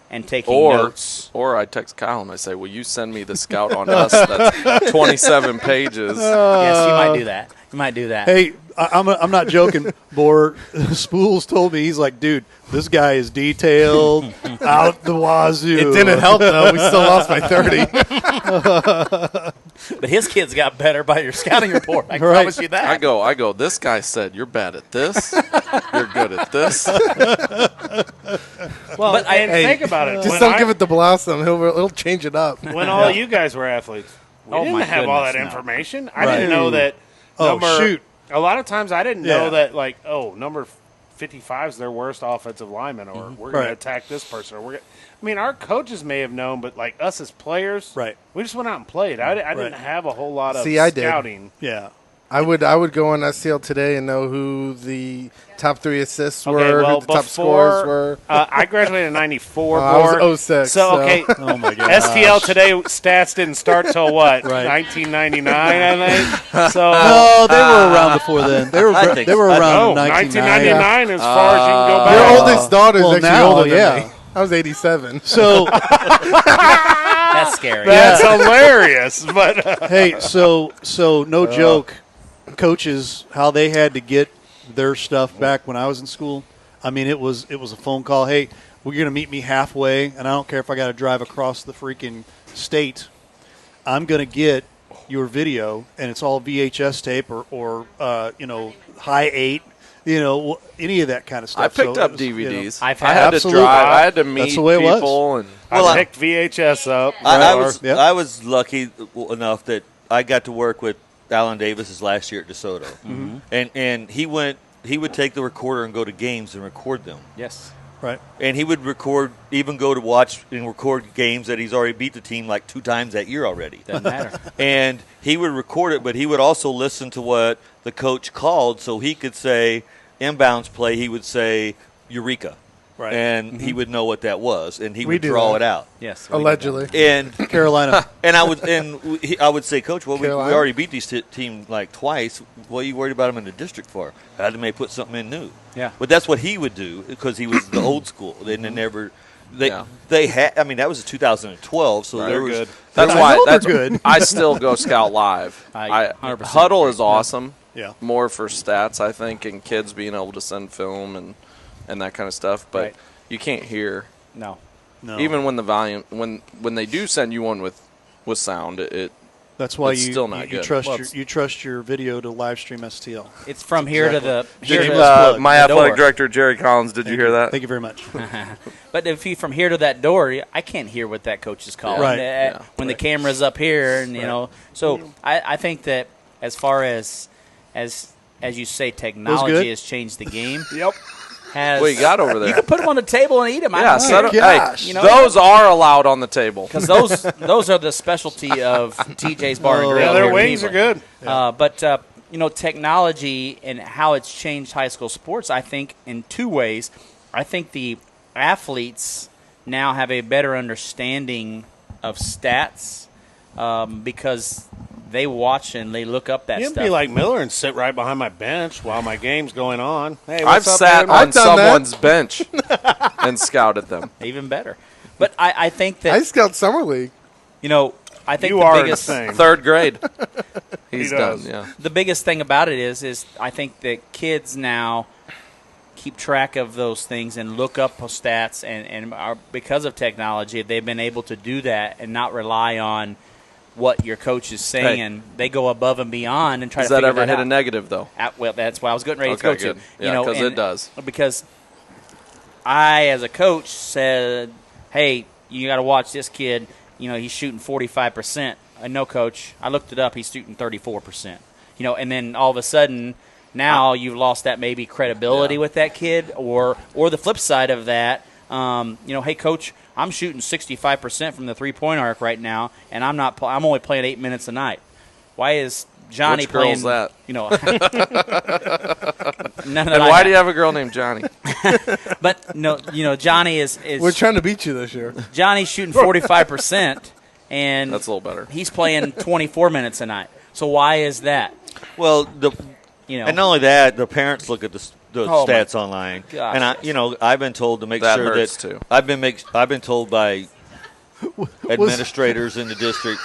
and taking notes? Or I text Kyle and I say, will you send me the scout on us? That's 27 pages. Yes, you might do that. You might do that. Hey, I'm not joking. Bor Spools told me, he's like, dude, this guy is detailed out the wazoo. It didn't help though. We still lost by 30. But his kids got better by your scouting report. I Right. promise you that. I go, this guy said you're bad at this. You're good at this. Well, But and hey, think about it. Just don't give it to Blossom. He'll change it up. When all you guys were athletes, we Oh, didn't my have all that goodness, no. information. I Right. didn't know that Oh, number. shoot. A lot of times I didn't know Yeah. that, like, number 55 is their worst offensive lineman, or we're going to attack this person. Or our coaches may have known, but like us as players, we just went out and played. I didn't have a whole lot of scouting. Yeah. I would go on STL today and know who the top 3 assists were, who the top scores were. I graduated in 94. I was 06. So, okay. Oh, my God. STL today stats didn't start till what? 1999, I think. So no, they were around before then. They were around 1999 as far as you can go back. Your oldest daughter is actually now, older than me. I was 87. So that's scary. That's hilarious. But hey, so no joke. Coaches, how they had to get their stuff back when I was in school. I mean, it was a phone call. Hey, we're going to meet me halfway, and I don't care if I got to drive across the freaking state. I'm going to get your video, and it's all VHS tape or high 8, any of that kind of stuff. I picked up DVDs. I had to drive. I had to meet people. And I picked VHS up. I was lucky enough that I got to work with Alan Davis last year at DeSoto. Mm-hmm. And he would take the recorder and go to games and record them. Yes. Right. And he would go to watch and record games that he's already beat the team like 2 times that year already. Doesn't matter. And he would record it, but he would also listen to what the coach called, so he could say inbounds play, he would say Eureka. Right. And he would know what that was, and he would draw it out. Yes. Allegedly. And Carolina. And I would say, Coach, well, we already beat these team like twice. What are you worried about them in the district for? I may put something in new. Yeah. But that's what he would do because he was the old school. They never. They had. I mean, that was 2012, so right. there was. Good. That's why. That's good. I still go Scout Live. Huddle is awesome. Yeah. More for stats, I think, and kids being able to send film and that kind of stuff. But you can't hear. No. Even when the volume when they do send you one with sound, that's why it's still not you good. you trust your video to live stream STL. It's from here to the. My athletic director Jerry Collins. Did you hear that? Thank you very much. But if you from here to that door, I can't hear what that coach is calling. Right. When the camera's up here, and you know, so I think that as far as you say, technology has changed the game. Yep. What you got over there? You can put them on the table and eat them. Those are allowed on the table because those are the specialty of TJ's Bar and Grill. Yeah, their wings are good. But technology and how it's changed high school sports, I think, in 2 ways. I think the athletes now have a better understanding of stats because they watch and they look up that you stuff. You can be like Miller and sit right behind my bench while my game's going on. Hey, I've sat on someone's bench and scouted them. Even better. But I think that I scout summer league. I think you the are biggest insane. 3rd grade. He's done. Yeah. The biggest thing about it is I think that kids now keep track of those things and look up stats and are, because of technology, they've been able to do that and not rely on what your coach is saying. They go above and beyond and try to figure that out. Does that ever hit a negative, though? Well, that's what I was getting ready to go to. Yeah, because it does. Because I, as a coach, said, hey, you got to watch this kid. He's shooting 45%. No, coach. I looked it up. He's shooting 34%. And then all of a sudden, now you've lost that maybe credibility with that kid, or the flip side of that. Hey, coach, I'm shooting 65% from the 3-point arc right now, and I'm only playing 8 minutes a night. Why is Johnny Which playing? Girl's that? None and why do you have a girl named Johnny? But Johnny is. We're trying to beat you this year. Johnny's shooting 45%, and that's a little better. He's playing 24 minutes a night. So why is that? Well, and not only that, the parents look at the stats online, gosh. and I've been told to make sure that too. I've been told by administrators in the district,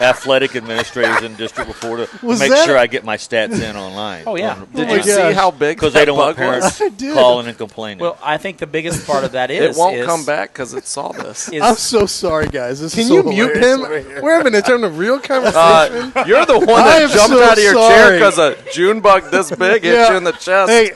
athletic administrators in the district before to make sure I get my stats in online. Oh yeah, did you see how big? Because they don't want parents calling and complaining. Well, I think the biggest part of that is it won't come back because it saw this. I'm so sorry, guys. Can you mute him? We're having a real conversation. You're the one that jumped out of your chair because a June bug this big hit you in the chest. Hey,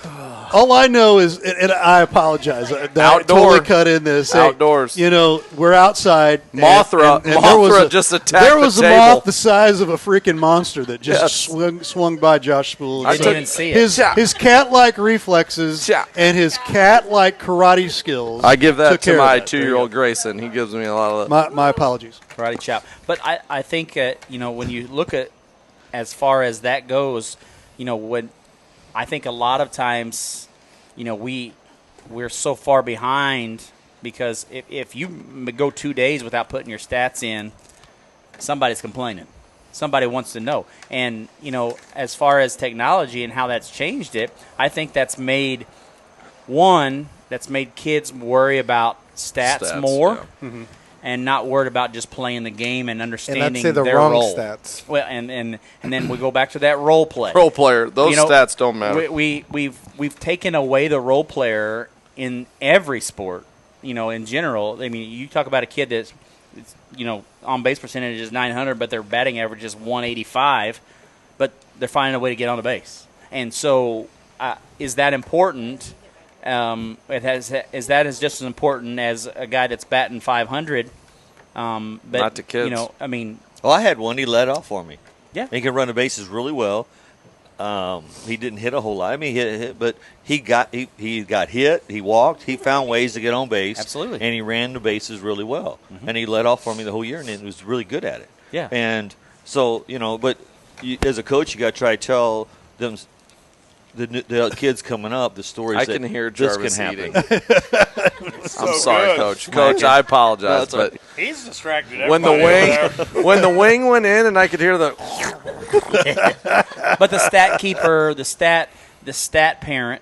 All I know is, and I apologize, that Outdoor. totally cut in this. Hey, Outdoors. We're outside. Mothra just attacked There was the a table. moth the size of a freaking monster that just swung by Josh Spool. I didn't even see it. His cat-like reflexes and his cat-like karate skills. I give that took to care of my that. 2-year-old Grayson. He gives me a lot of that. My apologies. Karate chop. But I think, when you look at as far as that goes, when I think a lot of times, we're so far behind because if you go 2 days without putting your stats in, somebody's complaining. Somebody wants to know. And, as far as technology and how that's changed it, I think that's made kids worry about stats more. Yeah. Mm-hmm. And not worried about just playing the game and understanding And I'd say the their wrong role. stats. Well, and then we go back to that role play. Role player. Those stats don't matter. We've taken away the role player in every sport. In general. I mean, you talk about a kid that's on base percentage is 900, but their batting average is 185, but they're finding a way to get on the base. And so, is that important? Is that just as important as a guy that's batting 500? But, not to kids. Well, I had one. He led off for me. Yeah, he can run the bases really well. He didn't hit a whole lot. I mean, he hit, but he got hit. He walked. He found ways to get on base. Absolutely, and he ran the bases really well. Mm-hmm. And he led off for me the whole year, and he was really good at it. Yeah. And so but as a coach, you got to try to tell them. The kids coming up, the stories. I can hear Jarvis this can eating. happen. I'm sorry, Coach. Coach, I apologize, but he's distracted. When the wing went in, and I could hear the. But the stat keeper, the stat parent,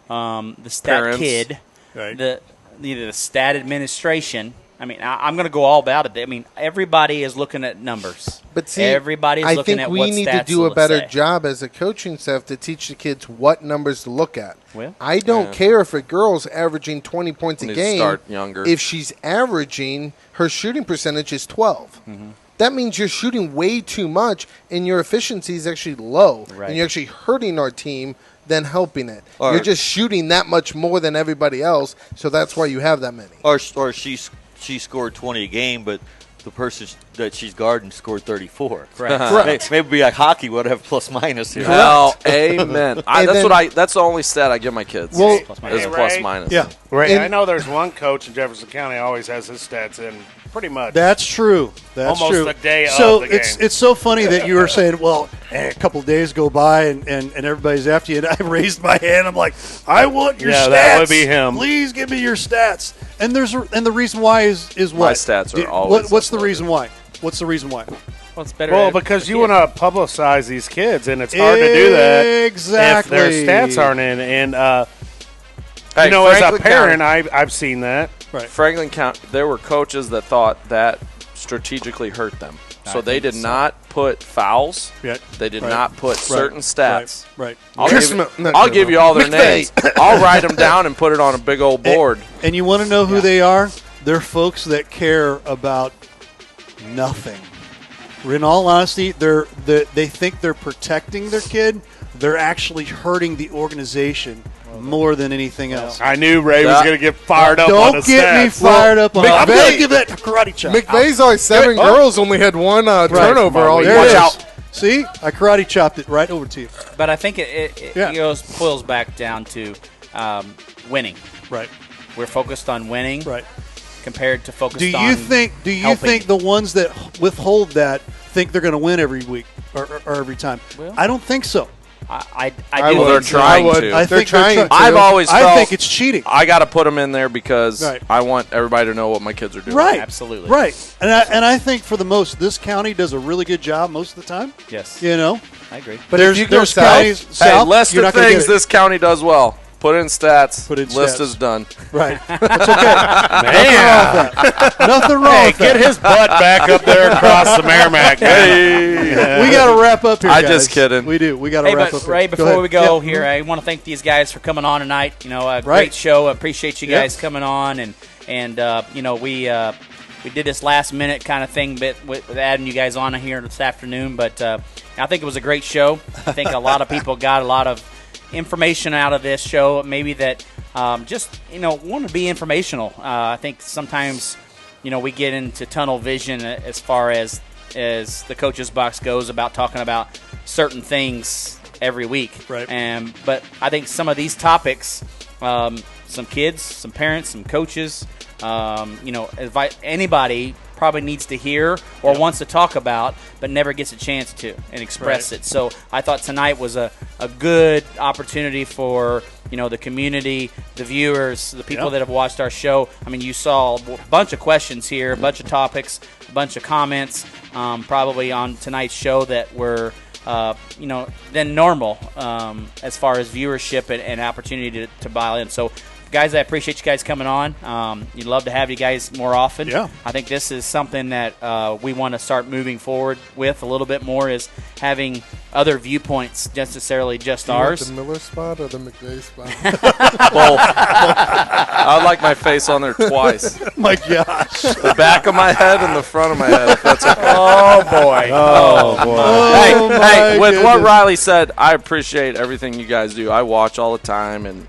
the stat Parents. kid, right. either the stat administration. I mean, I'm going to go all about it. I mean, everybody is looking at numbers. But see, everybody's I looking think at we what need to stats do a will better say. job as a coaching staff to teach the kids what numbers to look at. Well, I don't care if a girl's averaging 20 points a Need to game. start younger. If she's averaging, her shooting percentage is 12. Mm-hmm. That means you're shooting way too much, and your efficiency is actually low. Right. And you're actually hurting our team than helping it. Or- You're just shooting that much more than everybody else, so that's why you have that many. Or she scored 20 a game, but the person that she's guarding scored 34. Correct. Maybe be like hockey would have plus minus here. Well, amen. That's the only stat I give my kids. Well, is plus minus. Yeah. Ray, And- I know there's one coach in Jefferson County always has his stats in pretty much. That's true. That's Almost true. the day so of the game. it's so funny that you were saying, well, a couple of days go by and everybody's after you. And I raised my hand. I'm like, I want your stats. that would be him. Please give me your stats. And the reason why is what? My stats are always What's the reason why? What's the reason why? Well, it's better. Well, because you want to publicize these kids, and it's hard to do that Exactly. if their stats aren't in. And Hey, as a Franklin parent, County- I've seen that. Right. Franklin County, there were coaches that thought that strategically hurt them. So they did not put fouls. Yet. They did Right. not put certain stats. Right. I'll give you all their names. I'll write them down and put it on a big old board. And you want to know who they are? They're folks that care about nothing. In all honesty, they think they're protecting their kid. They're actually hurting the organization more than anything else. I knew Ray was going to get fired up on Don't the get me stats. fired up on it. I'm going McVay- to give that karate chop. McVay's always 7 girls, only had one turnover all There year. it is. See? I karate chopped it right over to you. But I think it boils back down to winning. Right. We're focused on winning. Right. Compared to focused Do you on think the ones that withhold that think they're going to win every week or every time? Well, I don't think so. I Well, they're trying to. I think they're trying to. I've always felt I think it's cheating. I got to put them in there because Right. I want everybody to know what my kids are doing. Right. Absolutely. Right. And I think for the most, this county does a really good job most of the time. Yes. You know? I agree. But if you go there's south- counties Hey, south, list you're of not gonna things get it. this county does well. Put in stats. Put in List stats. is done. Right. That's okay. Nothing wrong Hey, with that. get his butt back up there across the Merrimack. Hey. We got to wrap up here, I'm guys. just kidding. We do. We got to Hey, wrap but up here. Ray, Go before ahead. we go Yeah. here, I want to thank these guys for coming on tonight. You know, a great show. I appreciate you guys coming on, and you know, we did this last minute kind of thing, but with adding you guys on here this afternoon. But I think it was a great show. I think a lot of people got a lot of information out of this show, maybe that just want to be informational. I think sometimes we get into tunnel vision as far as the Coach's Box goes about talking about certain things every week. Right. But I think some of these topics, some kids, some parents, some coaches, anybody probably needs to hear or wants to talk about, but never gets a chance to and express it. So I thought tonight was a good opportunity for the community, the viewers, the people that have watched our show. I mean, you saw a bunch of questions here, a bunch of topics, a bunch of comments, probably on tonight's show that were than normal as far as viewership and opportunity to buy in. So, guys, I appreciate you guys coming on. You'd love to have you guys more often. Yeah. I think this is something that we want to start moving forward with a little bit more, is having other viewpoints, necessarily just ours. The Miller spot or the McVay spot? Both. I'd like my face on there twice. My gosh. The back of my head and the front of my head, if that's okay. Oh, boy. Oh, boy. Hey, with what Riley said, I appreciate everything you guys do. I watch all the time, and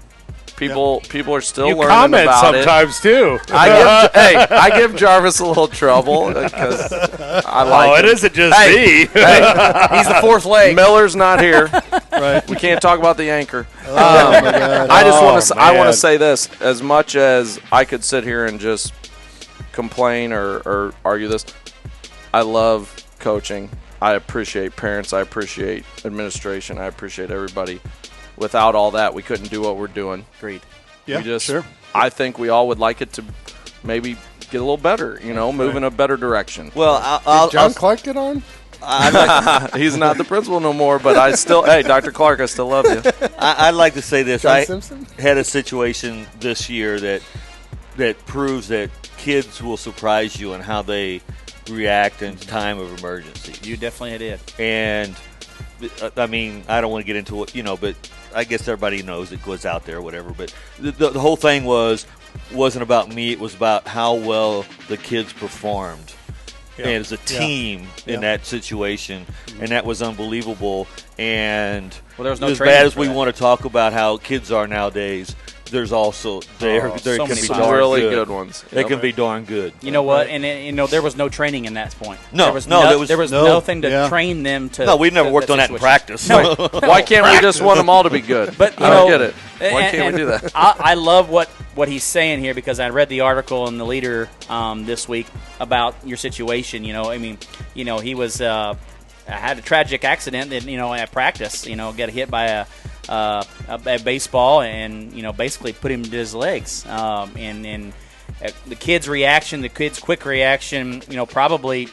people are still You learning comment about sometimes too. I give Jarvis a little trouble because I like it isn't just me. Hey, he's the fourth leg. Miller's not here. Right. We can't talk about the anchor. Oh, my God. I just I want man. to say this. As much as I could sit here and just complain or argue this, I love coaching. I appreciate parents. I appreciate administration. I appreciate everybody. Without all that, we couldn't do what we're doing. Agreed. Yeah, sure. I think we all would like it to maybe get a little better, move in a better direction. Well, Did John Clark get on? He's not the principal no more, but I still, hey, Dr. Clark, I still love you. I'd like to say this. John Simpson? Had a situation this year that proves that kids will surprise you in how they react in time of emergency. You definitely did. And, I mean, I don't want to get into it, but I guess everybody knows it goes out there or whatever. But the whole thing wasn't about me. It was about how well the kids performed and as a team in that situation. And that was unbelievable. And there was no as training bad as for we that. want to talk about how kids are nowadays, there's also there so can many be times. darn really good. good ones. They can be darn good. You know what? And there was no training in that point. No, there was there was nothing to train them to. No, we've never to worked on that in situation. practice. No. Why can't we just want them all to be good? But I don't get it. Why can't we do that? I love what he's saying here, because I read the article in the Leader this week about your situation. He was had a tragic accident that at practice. Got hit by a baseball and basically put him to his legs. And the kid's reaction, the kid's quick reaction, probably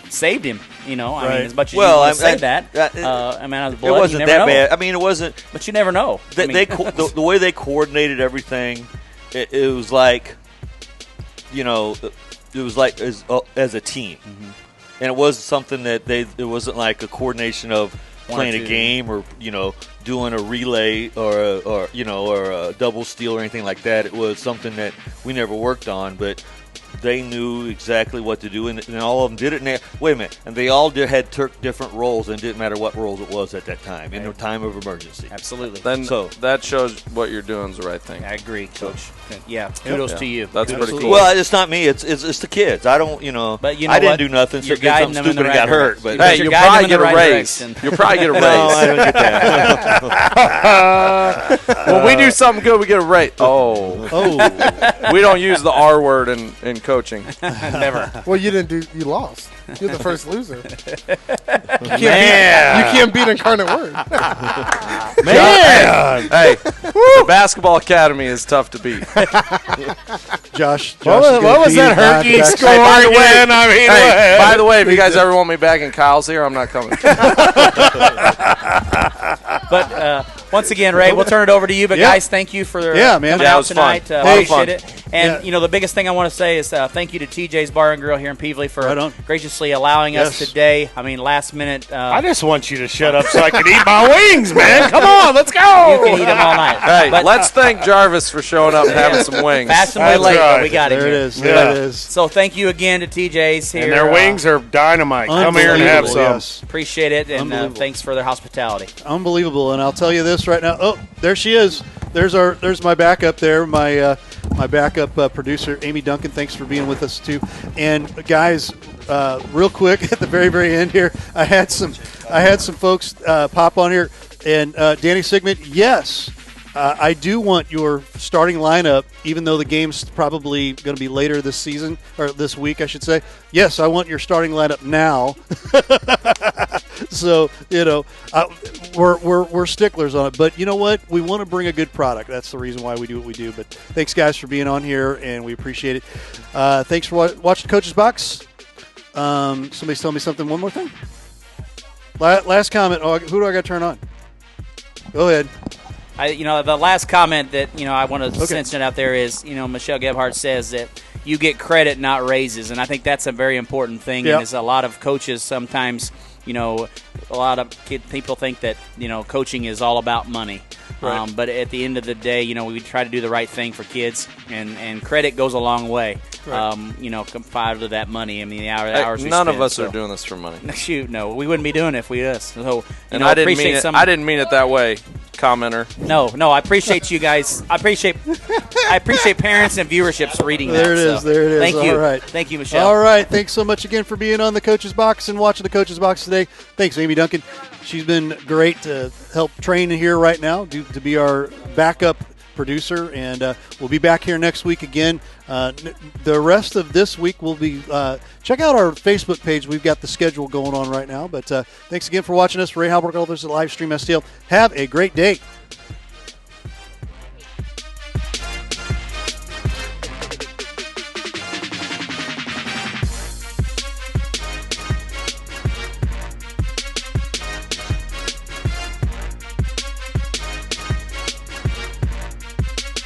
saved him. I mean, as much as you want to say that, out of the blood, it wasn't you never that know. bad. I mean, it wasn't. But you never know. The way they coordinated everything, it was like, it was like as a team, and it was something that it wasn't like a coordination of playing a game or doing a relay or a double steal or anything like that. It was something that we never worked on, but they knew exactly what to do, and all of them did it. And wait a minute, and they all took different roles, and it didn't matter what roles it was at that time in a time of emergency. Absolutely. Then that shows what you're doing is the right thing. I agree, Coach. Yeah, kudos to you. That's pretty cool. Well, it's not me. It's the kids. I don't, But I didn't do nothing. So You're did something guiding them in stupid the and got right hurt. direction. But hey, you'll probably get a raise. You'll probably get a raise. No, I don't get that. When we do something good, we get a raise. Oh. We don't use the R word in coaching. Never. Well, you didn't do. You lost. You're the first loser. You can't beat Incarnate Word. Man. Hey, the basketball academy is tough to beat. Josh what was that Herky score again? By the way, if you guys ever want me back and Kyle's here, I'm not coming. But once again, Ray, we'll turn it over to you. But guys, thank you for coming out was tonight. Fun. Appreciate it. And, the biggest thing I want to say is thank you to TJ's Bar and Grill here in Peevely for graciously allowing us today. I mean, last minute. I just want you to shut up so I can eat my wings, man. Come on, let's go. You can eat them all night. Hey, let's thank Jarvis for showing up and having some wings. Fashionably late, but we got it There here. it is. There it is. So thank you again to TJ's here. And their wings are dynamite. Come here and have some. Yes. Appreciate it, and thanks for their hospitality. Unbelievable. And I'll tell you this right now. Oh, there she is. There's my backup there, my backup producer, Amy Duncan. Thanks for being with us, too. And, guys, real quick at the very, very end here, I had some folks pop on here. And Danny Sigmund, yes, I do want your starting lineup, even though the game's probably going to be later this season, or this week, I should say. Yes, I want your starting lineup now. So, we're sticklers on it. But you know what? We want to bring a good product. That's the reason why we do what we do. But thanks, guys, for being on here, and we appreciate it. Thanks for watching Coach's Box. Somebody's telling me something. One more thing. Last comment. Oh, who do I got to turn on? Go ahead. The last comment that I want to mention out there is, Michelle Gebhardt says that you get credit, not raises, and I think that's a very important thing. Yep. And as a lot of coaches sometimes, a lot of people think that coaching is all about money. Right. But at the end of the day, we try to do the right thing for kids, and credit goes a long way. Right. Compared to that money. I mean, the hours we none spend, of us are doing this for money. Shoot, no, we wouldn't be doing it if we us. So, and I didn't mean it. I didn't mean it that way, commenter. No, I appreciate you guys. I appreciate parents and viewerships reading that. There it is. There it is. Thank you. All right. Thank you, Michelle. All right. Thanks so much again for being on the Coach's Box and watching the Coach's Box today. Thanks, Amy Duncan. She's been great to help train here right now, to be our backup producer, and we'll be back here next week again. The rest of this week will be check out our Facebook page. We've got the schedule going on right now. But thanks again for watching us. Ray Halberg, others at Livestream STL. Have a great day.